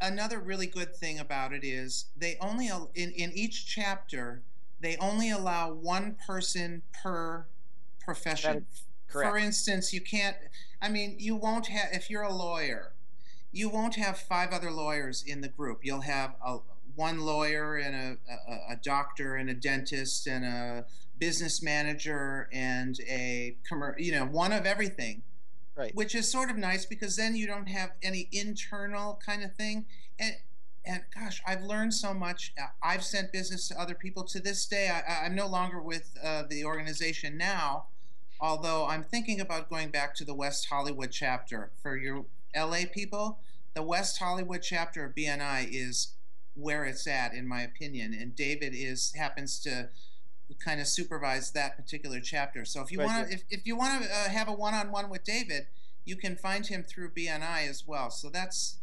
Speaker 5: Another really good thing about it is they only in each chapter they only allow one person per profession.
Speaker 7: correct.
Speaker 5: For instance, you won't have, if you're a lawyer, you won't have 5 other lawyers in the group. You'll have one lawyer and a doctor and a dentist and a business manager and one of everything.
Speaker 7: Right.
Speaker 5: Which is sort of nice because then you don't have any internal kind of thing. And gosh, I've learned so much. I've sent business to other people. To this day, I'm no longer with the organization now, although I'm thinking about going back to the West Hollywood chapter. For your LA people, the West Hollywood chapter of BNI is where it's at, in my opinion. And David happens to kind of supervise that particular chapter. So if you want to, if you want to have a one-on-one with David, you can find him through BNI as well. So that's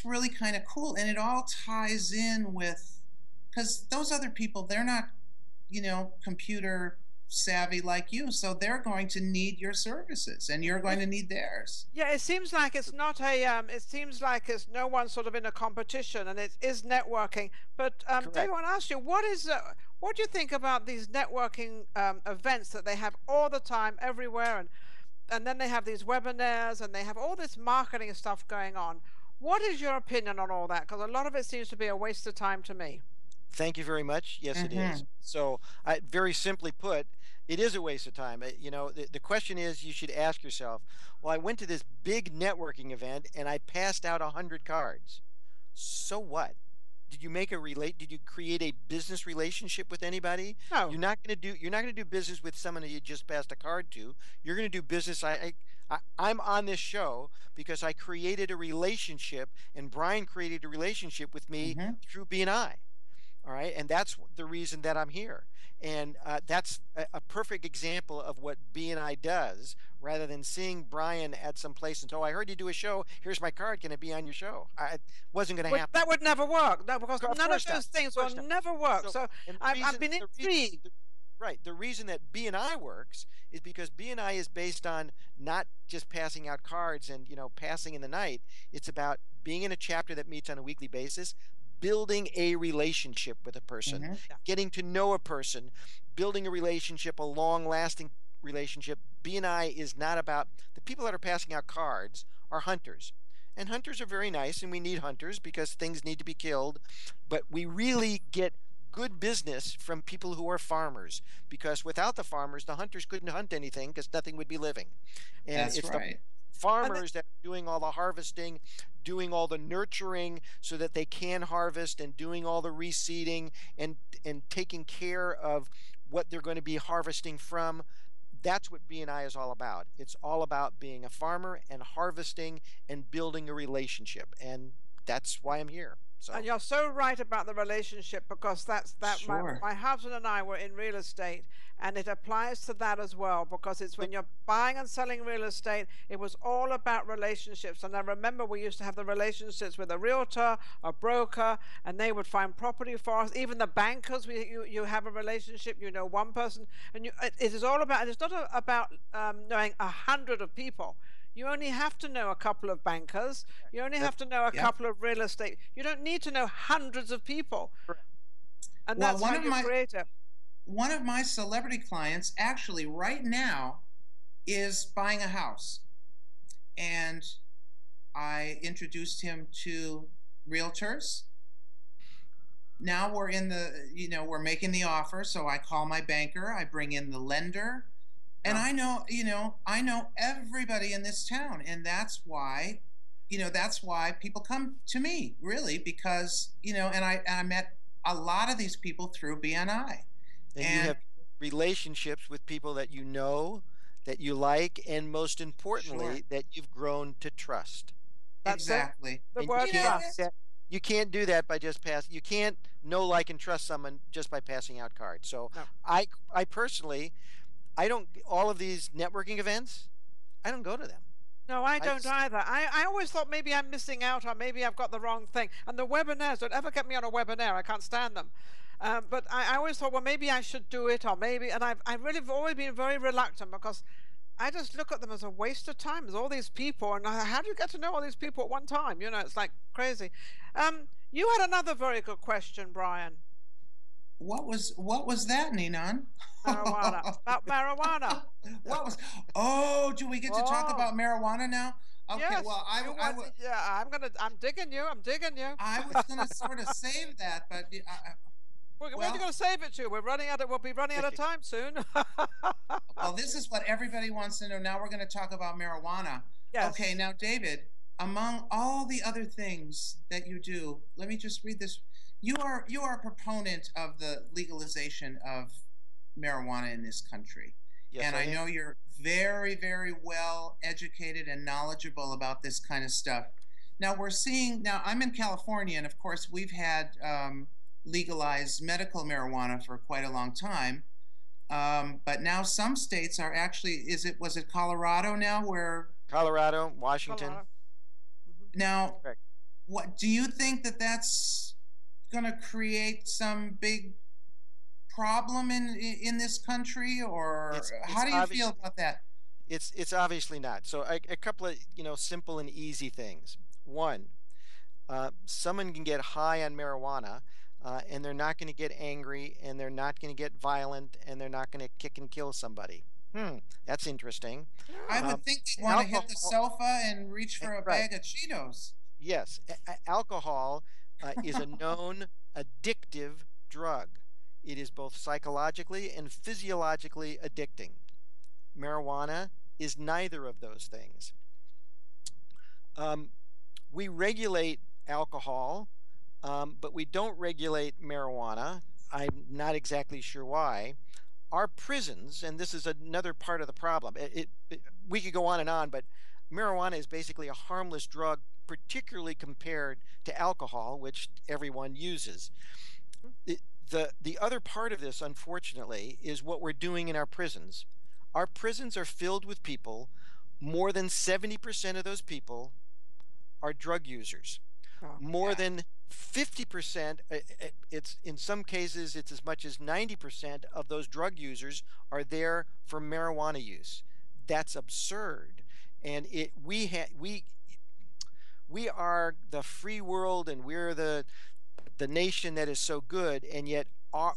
Speaker 5: really kind of cool, and it all ties in with, because those other people, they're not, computer savvy like you, so they're going to need your services, and you're going to need theirs.
Speaker 6: Yeah, it seems like it's not a. It seems like it's no one sort of in a competition, and it is networking. But David, I want to ask you, what do you think about these networking events that they have all the time, everywhere, and then they have these webinars, and they have all this marketing stuff going on? What is your opinion on all that? Because a lot of it seems to be a waste of time to me.
Speaker 7: Thank you very much. Yes, it is. So, very simply put, it is a waste of time. The question is, you should ask yourself, well, I went to this big networking event and I passed out 100 cards. So what? Did you did you create a business relationship with anybody?
Speaker 6: No.
Speaker 7: You're not going to do business with someone that you just passed a card to. You're going to do business. I'm on this show because I created a relationship, and Brian created a relationship with me through BNI. All right, and that's the reason that I'm here. And that's a perfect example of what BNI does, rather than seeing Brian at some place and, oh, I heard you do a show. Here's my card. Can it be on your show? It wasn't going to happen.
Speaker 6: That would never work. No, because none of those things will never work. So I've been intrigued.
Speaker 7: Right. The reason that BNI works is because BNI is based on not just passing out cards and, passing in the night. It's about being in a chapter that meets on a weekly basis, building a relationship with a person, getting to know a person, building a relationship, a long-lasting relationship. BNI is not about, the people that are passing out cards are hunters. And hunters are very nice, and we need hunters because things need to be killed. But we really get good business from people who are farmers, because without the farmers, the hunters couldn't hunt anything because nothing would be living. And
Speaker 5: That's
Speaker 7: it's
Speaker 5: right.
Speaker 7: the farmers that are doing all the harvesting, doing all the nurturing so that they can harvest, and doing all the reseeding and taking care of what they're going to be harvesting from. That's what BNI is all about. It's all about being a farmer and harvesting and building a relationship, and that's why I'm here. So.
Speaker 6: And you're so right about the relationship, because
Speaker 5: Sure.
Speaker 6: my husband and I were in real estate, and it applies to that as well, because it's when you're buying and selling real estate, it was all about relationships. And I remember we used to have the relationships with a realtor, a broker, and they would find property for us. Even the bankers, you have a relationship, one person, and it is all about, and it's not about knowing 100 of people. You only have to know a couple of bankers. You only have to know a couple of real estate. You don't need to know hundreds of people. And that's how you create it.
Speaker 5: One of my celebrity clients actually right now is buying a house. And I introduced him to realtors. Now we're in we're making the offer. So I call my banker, I bring in the lender. And I know everybody in this town, and that's why people come to me, really, because, and I met a lot of these people through BNI.
Speaker 7: And you have relationships with people that you know, that you like, and most importantly, that you've grown to trust.
Speaker 5: Exactly.
Speaker 6: The word trust.
Speaker 7: You can't do that by just you can't know, like, and trust someone just by passing out cards. So no. I personally, all of these networking events, I don't go to them.
Speaker 6: No, I don't either. I always thought maybe I'm missing out, or maybe I've got the wrong thing. And the webinars, don't ever get me on a webinar. I can't stand them. But I always thought, well, maybe I should do it, or maybe, and I really have always been very reluctant, because I just look at them as a waste of time. There's all these people, and how do you get to know all these people at one time? It's like crazy. You had another very good question, Brian.
Speaker 5: What was that, Ninan?
Speaker 6: Marijuana. About marijuana.
Speaker 5: Do we get to talk about marijuana now? Okay,
Speaker 6: yes,
Speaker 5: well,
Speaker 6: I'm digging you.
Speaker 5: I was gonna sort of save that, but
Speaker 6: where are you going to save it to? We'll be running out of time soon.
Speaker 5: Well, this is what everybody wants to know. Now we're going to talk about marijuana.
Speaker 6: Yes.
Speaker 5: Okay, now, David, among all the other things that you do, let me just read this. You are a proponent of the legalization of marijuana in this country.
Speaker 7: Yes,
Speaker 5: And
Speaker 7: I
Speaker 5: I
Speaker 7: am.
Speaker 5: know you're very, very well educated and knowledgeable about this kind of stuff. Now I'm in California, and of course we've had legalized medical marijuana for quite a long time. But now some states are actually, was it Colorado now where?
Speaker 7: Colorado, Washington.
Speaker 6: Colorado.
Speaker 5: Now,
Speaker 7: Correct.
Speaker 5: what do you think that's going to create some big problem in this country, or
Speaker 7: It's
Speaker 5: how do you
Speaker 7: obvious.
Speaker 5: feel about that?
Speaker 7: It's obviously not. So a couple of simple and easy things. One, someone can get high on marijuana, and they're not going to get angry, and they're not going to get violent, and they're not going to kick and kill somebody. That's interesting.
Speaker 5: I would think they'd want to hit the
Speaker 7: alcohol-
Speaker 5: sofa and reach for a
Speaker 7: Right.
Speaker 5: bag of Cheetos.
Speaker 7: Yes, alcohol is a known addictive drug. It is both psychologically and physiologically addicting. Marijuana is neither of those things. We regulate alcohol, but we don't regulate marijuana. I'm not exactly sure why. Our prisons, and this is another part of the problem, we could go on, but marijuana is basically a harmless drug, particularly compared to alcohol, which everyone uses. The other part of this, unfortunately, is what we're doing in our prisons. Our prisons are filled with people. More than 70% of those people are drug users. More than 50%, it's in some cases it's as much as 90% of those drug users are there for marijuana use. That's absurd. And we are the free world, and we're the nation that is so good, and yet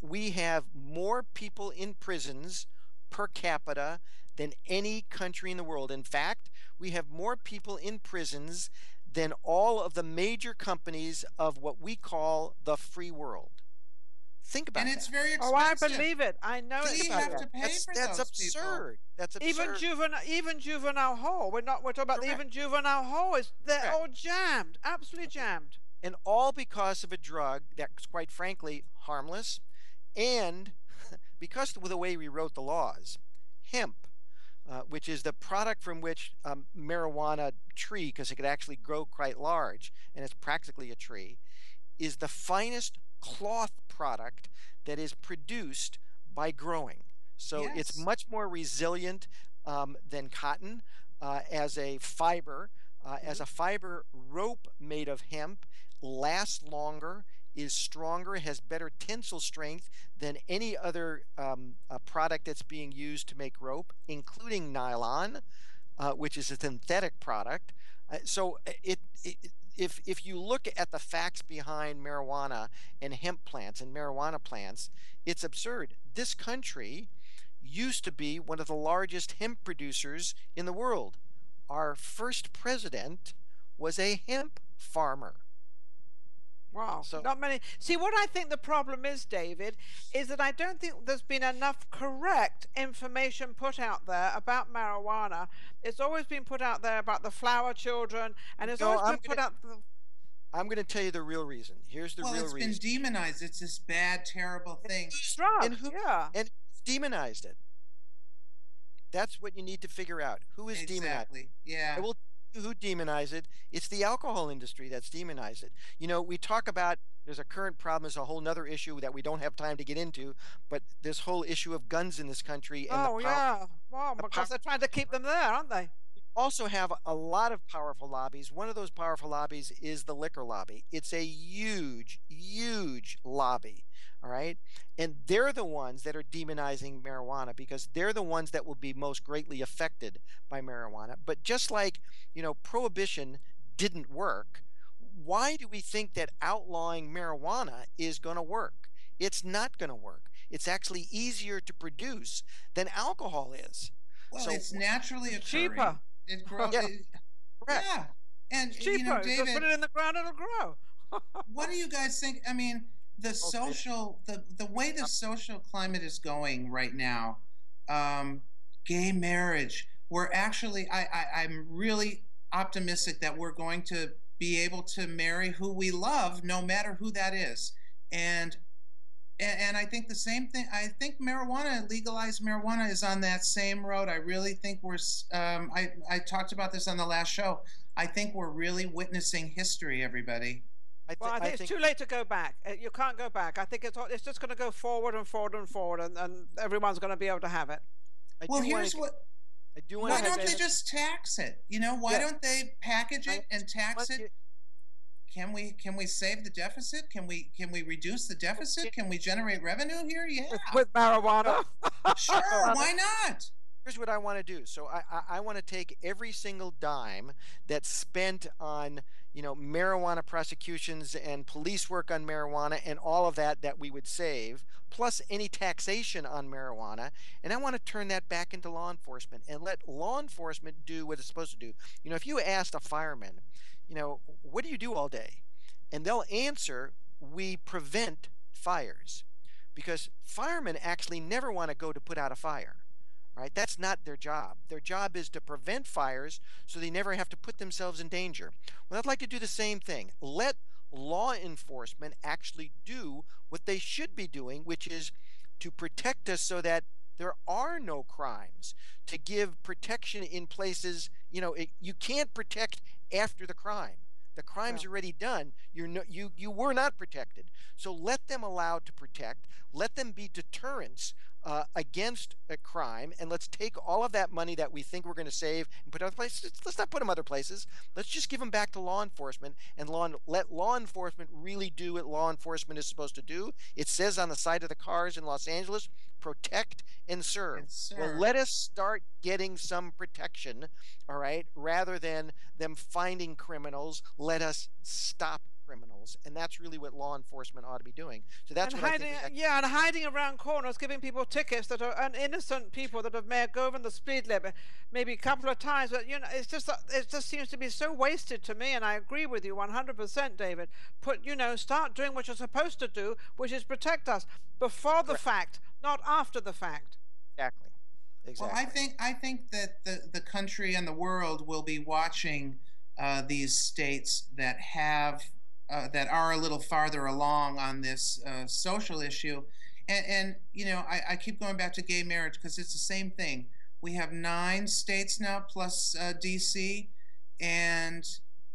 Speaker 7: we have more people in prisons per capita than any country in the world. In fact, we have more people in prisons than all of the major companies of what we call the free world. Think about
Speaker 5: And
Speaker 7: that.
Speaker 5: it's very
Speaker 6: Oh, I
Speaker 5: expensive.
Speaker 6: believe it. I know
Speaker 5: We
Speaker 6: it's
Speaker 5: have
Speaker 6: expensive.
Speaker 5: to pay for
Speaker 7: That's
Speaker 5: those people.
Speaker 7: absurd. That's absurd.
Speaker 6: Even juvenile hall. We're talking about the
Speaker 7: Correct.
Speaker 6: even juvenile hall. They're
Speaker 7: Correct.
Speaker 6: all jammed, absolutely jammed.
Speaker 7: And all because of a drug that's quite frankly harmless, and because of the way we wrote the laws. Hemp, which is the product from which marijuana tree, because it could actually grow quite large, and it's practically a tree, is the finest cloth product that is produced by growing. So it's
Speaker 5: Yes.
Speaker 7: much more resilient than cotton as a fiber. As a fiber, rope made of hemp lasts longer, is stronger, has better tensile strength than any other product that's being used to make rope, including nylon, which is a synthetic product. If you look at the facts behind marijuana and hemp plants and marijuana plants, it's absurd. This country used to be one of the largest hemp producers in the world. Our first president was a hemp farmer.
Speaker 6: Wow.
Speaker 7: So-
Speaker 6: Not many. See, what I think the problem is, David, is that I don't think there's been enough correct information put out there about marijuana. It's always been put out there about the flower children, and it's
Speaker 7: No,
Speaker 6: always
Speaker 7: I'm
Speaker 6: been put out.
Speaker 7: I'm going to tell you the real reason. Here's the
Speaker 5: Well,
Speaker 7: real
Speaker 5: it's
Speaker 7: reason.
Speaker 5: been demonized. It's this bad, terrible thing.
Speaker 6: Drugs,
Speaker 7: and who
Speaker 6: yeah.
Speaker 7: and who's demonized it? That's what you need to figure out. Who is demonized?
Speaker 5: Exactly. Yeah.
Speaker 7: I will tell you who demonized it. It's the alcohol industry that's demonized it. You know, we talk about there's a current problem, there's a whole nother issue that we don't have time to get into, but this whole issue of guns in this country and
Speaker 6: Oh,
Speaker 7: the power.
Speaker 6: yeah. Well,
Speaker 7: the
Speaker 6: because they're trying to keep them there, aren't they?
Speaker 7: Also have a lot of powerful lobbies. One of those powerful lobbies is the liquor lobby. It's a huge, huge lobby. All right. And they're the ones that are demonizing marijuana because they're the ones that will be most greatly affected by marijuana. But just like, you know, prohibition didn't work, why do we think that outlawing marijuana is going to work? It's not going to work. It's actually easier to produce than alcohol is.
Speaker 5: Well,
Speaker 7: So-
Speaker 5: it's naturally occurring.
Speaker 6: Cheaper.
Speaker 5: It grows.
Speaker 7: Yeah. Correct.
Speaker 5: Yeah. And
Speaker 6: It's
Speaker 5: you
Speaker 6: cheaper.
Speaker 5: know,
Speaker 6: Just put
Speaker 5: David,
Speaker 6: it in the ground, it'll grow.
Speaker 5: what do you guys think? I mean, the social, the way the social climate is going right now, gay marriage. We're actually, I'm really optimistic that we're going to be able to marry who we love, no matter who that is. And I think the same thing. I think legalized marijuana is on that same road. I really think I talked about this on the last show. I think we're really witnessing history, everybody.
Speaker 6: Well, I think it's too late to go back. You can't go back. I think it's just going to go forward and forward and forward, and everyone's going to be able to have it.
Speaker 5: Well, here's what. Why don't they just tax it? Why don't they package it and tax it? Can we save the deficit? Can we reduce the deficit? Can we generate revenue here? Yeah.
Speaker 6: With marijuana?
Speaker 5: Sure, why not?
Speaker 7: Here's what I want to do. So I want to take every single dime that's spent on, marijuana prosecutions and police work on marijuana and all of that we would save, plus any taxation on marijuana, and I want to turn that back into law enforcement and let law enforcement do what it's supposed to do. If you asked a fireman, what do you do all day? And they'll answer, we prevent fires. Because firemen actually never want to go to put out a fire. Right? That's not their job. Their job is to prevent fires so they never have to put themselves in danger. Well, I'd like to do the same thing. Let law enforcement actually do what they should be doing, which is to protect us so that there are no crimes, to give protection in places, you can't protect after the crime. The crime's already done. You were not protected. So let them allowed to protect. Let them be deterrents against a crime, and let's take all of that money that we think we're going to save and put other places. Let's not put them other places. Let's just give them back to law enforcement and let law enforcement really do what law enforcement is supposed to do. It says on the side of the cars in Los Angeles, protect and serve. Well, let us start getting some protection, all right, rather than them finding criminals. Let us stop criminals, and that's really what law enforcement ought to be doing. So that's what
Speaker 6: hiding, I think. And hiding around corners, giving people tickets that are innocent people that may have gone the speed limit maybe a couple of times, but it just seems to be so wasted to me. And I agree with you 100%, David. Start doing what you're supposed to do, which is protect us before the fact, not after the fact.
Speaker 7: Exactly.
Speaker 5: Well, I think that the country and the world will be watching these states that are a little farther along on this social issue. And I keep going back to gay marriage because it's the same thing. We have 9 states now plus DC, and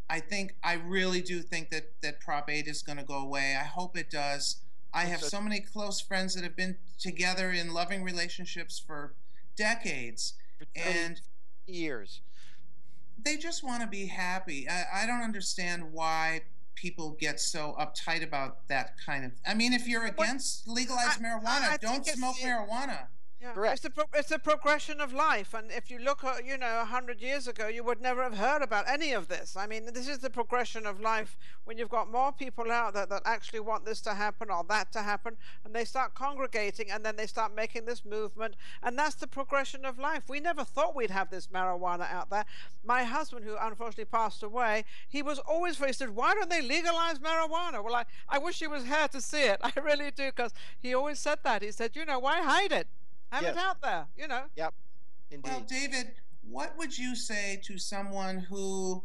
Speaker 5: I really do think that Prop 8 is going to go away. I hope it does. I have so many close friends that have been together in loving relationships for decades, and
Speaker 7: years.
Speaker 5: They just want to be happy. I don't understand why people get so uptight about that kind of. I mean, if you're against legalized marijuana, don't smoke marijuana.
Speaker 6: Yeah. Correct. It's a progression of life, and if you look at 100 years ago, you would never have heard about any of this. I mean, this is the progression of life when you've got more people out there that actually want this to happen or that to happen, and they start congregating, and then they start making this movement, and that's the progression of life. We never thought we'd have this marijuana out there. My husband, who unfortunately passed away, he was always he said, why don't they legalize marijuana? Well, I wish he was here to see it. I really do, because he always said that. He said, why hide it? Have it out there,
Speaker 7: Yep, indeed.
Speaker 5: Well, David, what would you say to someone who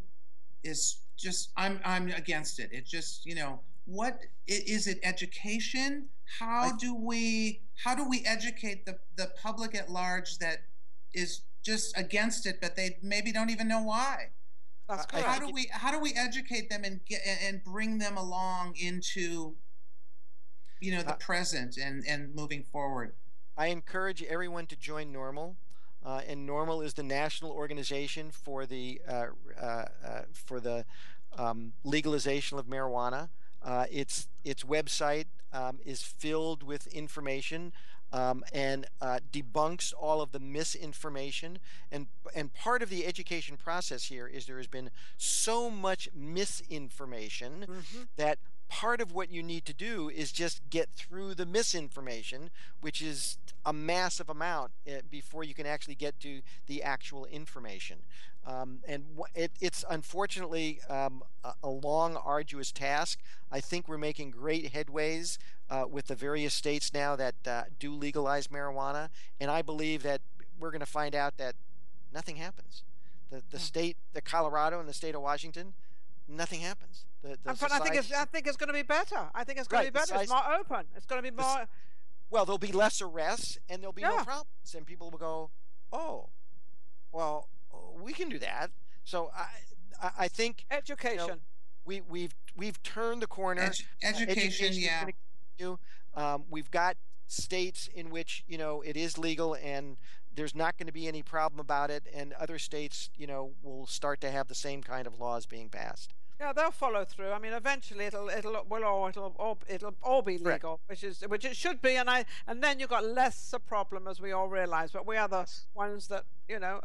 Speaker 5: is just, I'm against it. It just, what is it? Education? How do we educate the public at large that is just against it, but they maybe don't even know why?
Speaker 6: That's correct.
Speaker 5: How do we educate them and bring them along into the present and moving forward?
Speaker 7: I encourage everyone to join NORML, and NORML is the national organization for the legalization of marijuana. Its website is filled with information and debunks all of the misinformation. And part of the education process here is there has been so much misinformation that part of what you need to do is just get through the misinformation, which is a massive amount, before you can actually get to the actual information. And it's unfortunately a long, arduous task. I think we're making great headways with the various states now that do legalize marijuana, and I believe that we're going to find out that nothing happens. The state, the Colorado and the state of Washington, nothing happens.
Speaker 6: I think it's going to be better. I think it's going to be better. It's more open. It's going to be more.
Speaker 7: Well, there'll be less arrests and there'll be no problems, and people will go, oh, well, we can do that. So I think
Speaker 6: education.
Speaker 7: We've turned the corner.
Speaker 5: Education, yeah.
Speaker 7: We've got states in which it is legal and there's not going to be any problem about it, and other states will start to have the same kind of laws being passed.
Speaker 6: Yeah, they'll follow through. I mean, eventually it'll all be legal, which it should be, and then you've got less a problem, as we all realize. But we are the ones that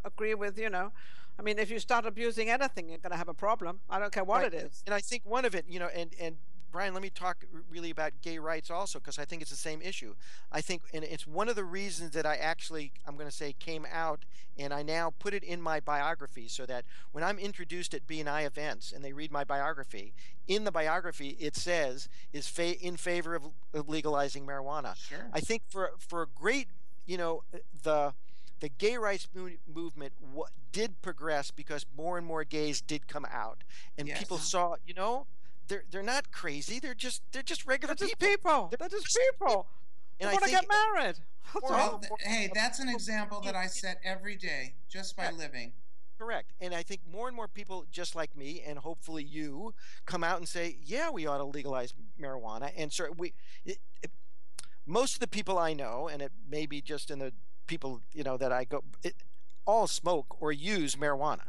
Speaker 6: agree with I mean, if you start abusing anything, you're going to have a problem. I don't care what it is.
Speaker 7: And I think one of it, and Brian, let me talk really about gay rights also, because I think it's the same issue. I think, and it's one of the reasons that I'm going to say, came out, and I now put it in my biography, so that when I'm introduced at BNI events and they read my biography, in the biography it says is in favor of legalizing marijuana.
Speaker 5: Sure.
Speaker 7: I think for a great, the gay rights movement did progress because more and more gays did come out, and people saw, they're not crazy. They're just regular people.
Speaker 6: They're just people. And they want to get married.
Speaker 5: Well, hey, that's an example that I set every day just by living.
Speaker 7: Correct. And I think more and more people just like me, and hopefully you, come out and say, yeah, we ought to legalize marijuana. And so most of the people I know, and it may be just in the people that I go, all smoke or use marijuana.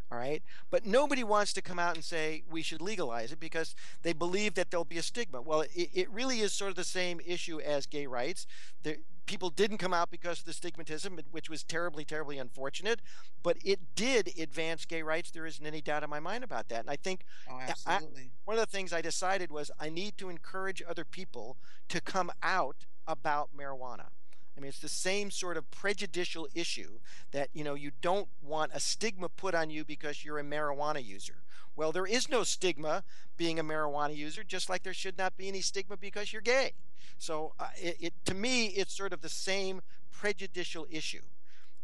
Speaker 7: All right. But nobody wants to come out and say we should legalize it because they believe that there'll be a stigma. Well, it really is sort of the same issue as gay rights. People didn't come out because of the stigmatism, which was terribly, terribly unfortunate, but it did advance gay rights. There isn't any doubt in my mind about that. And I think one of the things I decided was I need to encourage other people to come out about marijuana. I mean, it's the same sort of prejudicial issue that, you don't want a stigma put on you because you're a marijuana user. Well, there is no stigma being a marijuana user, just like there should not be any stigma because you're gay. So to me, it's sort of the same prejudicial issue.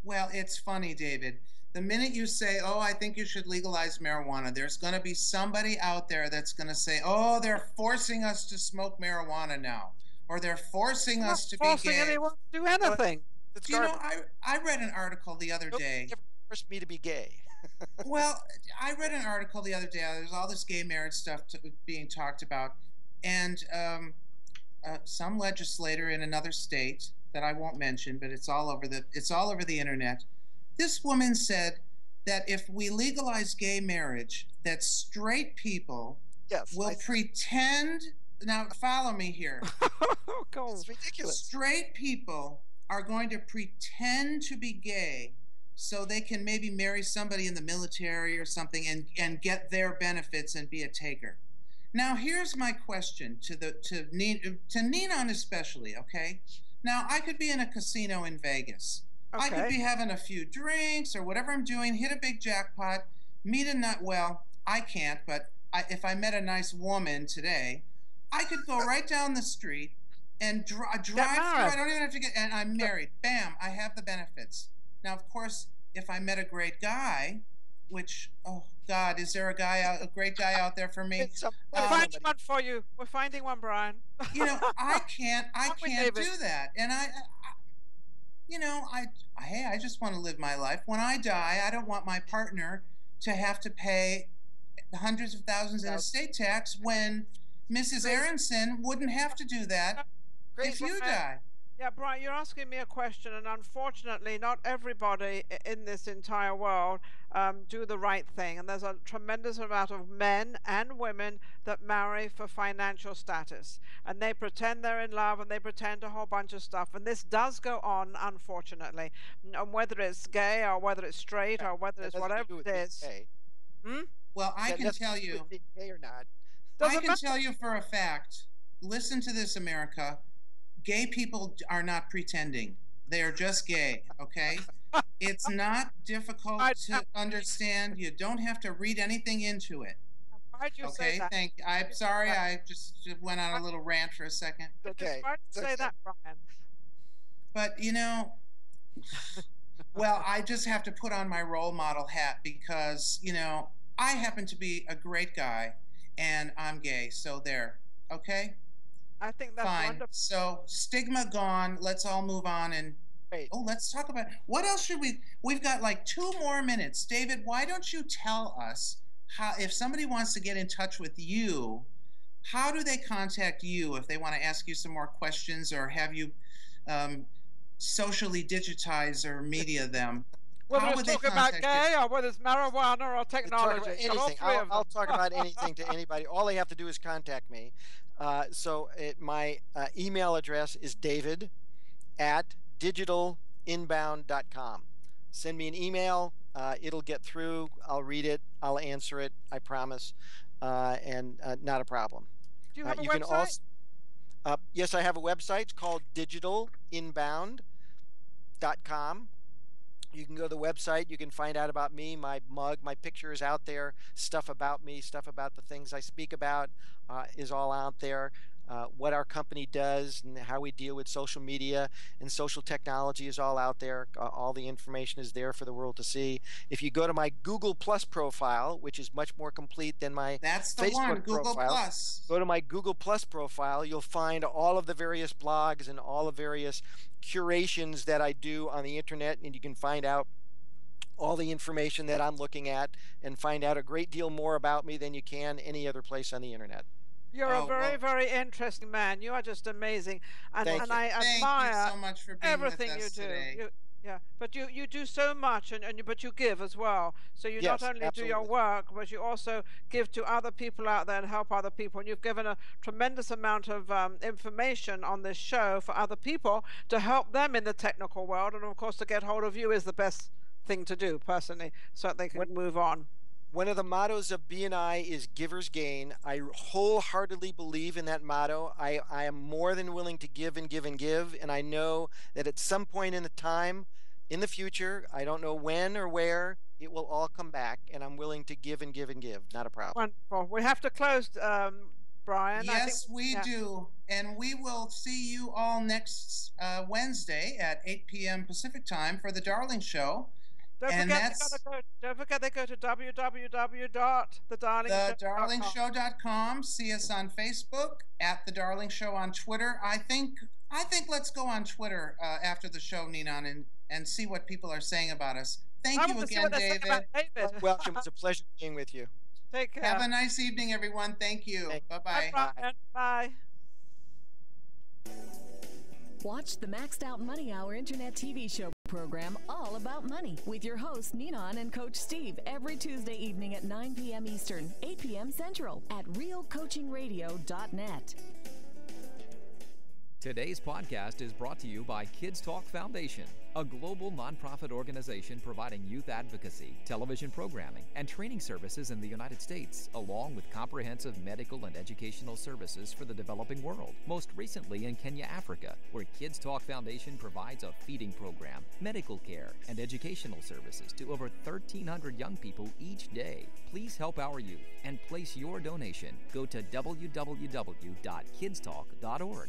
Speaker 5: Well, it's funny, David. The minute you say, oh, I think you should legalize marijuana, there's going to be somebody out there that's going to say, oh, they're forcing us to smoke marijuana now. Or they're forcing us to be gay.
Speaker 6: Forcing anyone to do anything.
Speaker 5: I read an article the other day.
Speaker 7: Never forced me to be gay.
Speaker 5: Well, I read an article the other day. There's all this gay marriage stuff being talked about, and some legislator in another state that I won't mention, but it's all over the internet. This woman said that if we legalize gay marriage, that straight people will pretend. Now, follow me here.
Speaker 7: It's ridiculous.
Speaker 5: Straight people are going to pretend to be gay so they can maybe marry somebody in the military or something and get their benefits and be a taker. Now, here's my question to Ninon especially, okay? Now, I could be in a casino in Vegas. Okay. I could be having a few drinks or whatever I'm doing, hit a big jackpot, meet a nut. Well, I can't, but if I met a nice woman today, I could go right down the street and drive through. I don't even have to and I'm married. Bam, I have the benefits. Now, of course, if I met a great guy, which, oh God, is there a great guy out there for me?
Speaker 6: We're finding one for you. We're finding one, Brian.
Speaker 5: I can't do that. And I just want to live my life. When I die, I don't want my partner to have to pay hundreds of thousands in estate tax when Mrs. Aronson wouldn't have to do that if you die.
Speaker 6: Yeah, Brian, you're asking me a question, and unfortunately, not everybody in this entire world do the right thing. And there's a tremendous amount of men and women that marry for financial status, and they pretend they're in love, and they pretend a whole bunch of stuff. And this does go on, unfortunately, and whether it's gay or whether it's straight or whether it's whatever it is.
Speaker 5: Well, I can tell you.
Speaker 7: Gay or not.
Speaker 5: I can tell you for a fact, listen to this, America, gay people are not pretending. They are just gay, okay? It's not difficult to understand. You don't have to read anything into it.
Speaker 6: Why'd you say that?
Speaker 5: I'm sorry, I just went on a little rant for a second.
Speaker 7: Okay.
Speaker 6: Why'd you say that, Brian?
Speaker 5: But, Well, I just have to put on my role model hat because, you know, I happen to be a great guy and I'm gay. So there. Okay?
Speaker 6: I think that's
Speaker 5: Fine.
Speaker 6: wonderful.
Speaker 5: So stigma gone. Let's all move on and
Speaker 7: Great.
Speaker 5: let's talk about what else should we've got like 2 more minutes. David, why don't you tell us how, if somebody wants to get in touch with you, how do they contact you if they want to ask you some more questions or have you socially digitize or media them?
Speaker 6: Whether
Speaker 5: How
Speaker 6: it's
Speaker 5: would they
Speaker 6: talking about
Speaker 5: contact
Speaker 6: gay
Speaker 5: you?
Speaker 6: or whether it's marijuana or technology.
Speaker 7: Talk about
Speaker 6: Got all
Speaker 7: anything.
Speaker 6: three of
Speaker 7: I'll
Speaker 6: them.
Speaker 7: talk about anything to anybody. All they have to do is contact me. My email address is david@digitalinbound.com. Send me an email. It'll get through. I'll read it. I'll answer it. I promise. And not a problem.
Speaker 6: Do you have a
Speaker 7: you
Speaker 6: website?
Speaker 7: can also, yes, I have a website. It's called digitalinbound.com. You can go to the website. You can find out about me. My mug, my picture is out there. Stuff about me, stuff about the things I speak about is all out there. What our company does and how we deal with social media and social technology is all out there. All the information is there for the world to see. If you go to my Google Plus profile, which is much more complete than my
Speaker 5: That's the
Speaker 7: Facebook
Speaker 5: one, Google
Speaker 7: profile,
Speaker 5: Plus.
Speaker 7: go to my Google Plus profile. You'll find all of the various blogs and all the various curations that I do on the internet, and you can find out all the information that I'm looking at and find out a great deal more about me than you can any other place on the internet.
Speaker 6: You're a very, very interesting man. You are just amazing, and
Speaker 7: Thank you.
Speaker 6: I
Speaker 5: Thank
Speaker 6: admire
Speaker 5: you so much for being
Speaker 6: everything
Speaker 5: with
Speaker 6: you
Speaker 5: us
Speaker 6: do.
Speaker 5: today.
Speaker 6: Yeah, but you do so much, but you give as well. So you
Speaker 7: Yes,
Speaker 6: not only do your
Speaker 7: absolutely.
Speaker 6: work, but you also give to other people out there and help other people. And you've given a tremendous amount of information on this show for other people to help them in the technical world. And of course, to get hold of you is the best thing to do, personally, so that they can move on.
Speaker 7: One of the mottos of BNI is Givers Gain. I wholeheartedly believe in that motto. I am more than willing to give and give and give, and I know that at some point in the time, in the future, I don't know when or where, it will all come back, and I'm willing to give and give and give. Not a problem.
Speaker 6: Wonderful. We have to close, Brian.
Speaker 5: Yes, we do. And we will see you all next Wednesday at 8 p.m. Pacific time for The Darling Show.
Speaker 6: Don't forget they go to www.thedarlingshow.com.
Speaker 5: TheDarlingShow.com. See us on Facebook, at The Darling Show on Twitter. I think let's go on Twitter after the show, Ninon, and see what people are saying about us. Thank you again, David.
Speaker 7: Welcome. It's a pleasure being with you.
Speaker 6: Take care.
Speaker 5: Have a nice evening, everyone. Thank you. Bye-bye.
Speaker 6: Bye. Bye.
Speaker 8: Watch the Maxed Out Money Hour Internet TV show program All About Money with your hosts Ninon and Coach Steve every Tuesday evening at 9 p.m. Eastern, 8 p.m. Central at realcoachingradio.net.
Speaker 2: Today's podcast is brought to you by Kids Talk Foundation, a global nonprofit organization providing youth advocacy, television programming, and training services in the United States, along with comprehensive medical and educational services for the developing world, most recently in Kenya, Africa, where Kids Talk Foundation provides a feeding program, medical care, and educational services to over 1,300 young people each day. Please help our youth and place your donation. Go to www.kidstalk.org.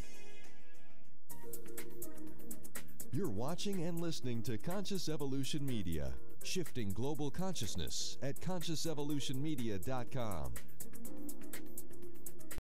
Speaker 1: You're watching and listening to Conscious Evolution Media, shifting global consciousness at consciousevolutionmedia.com.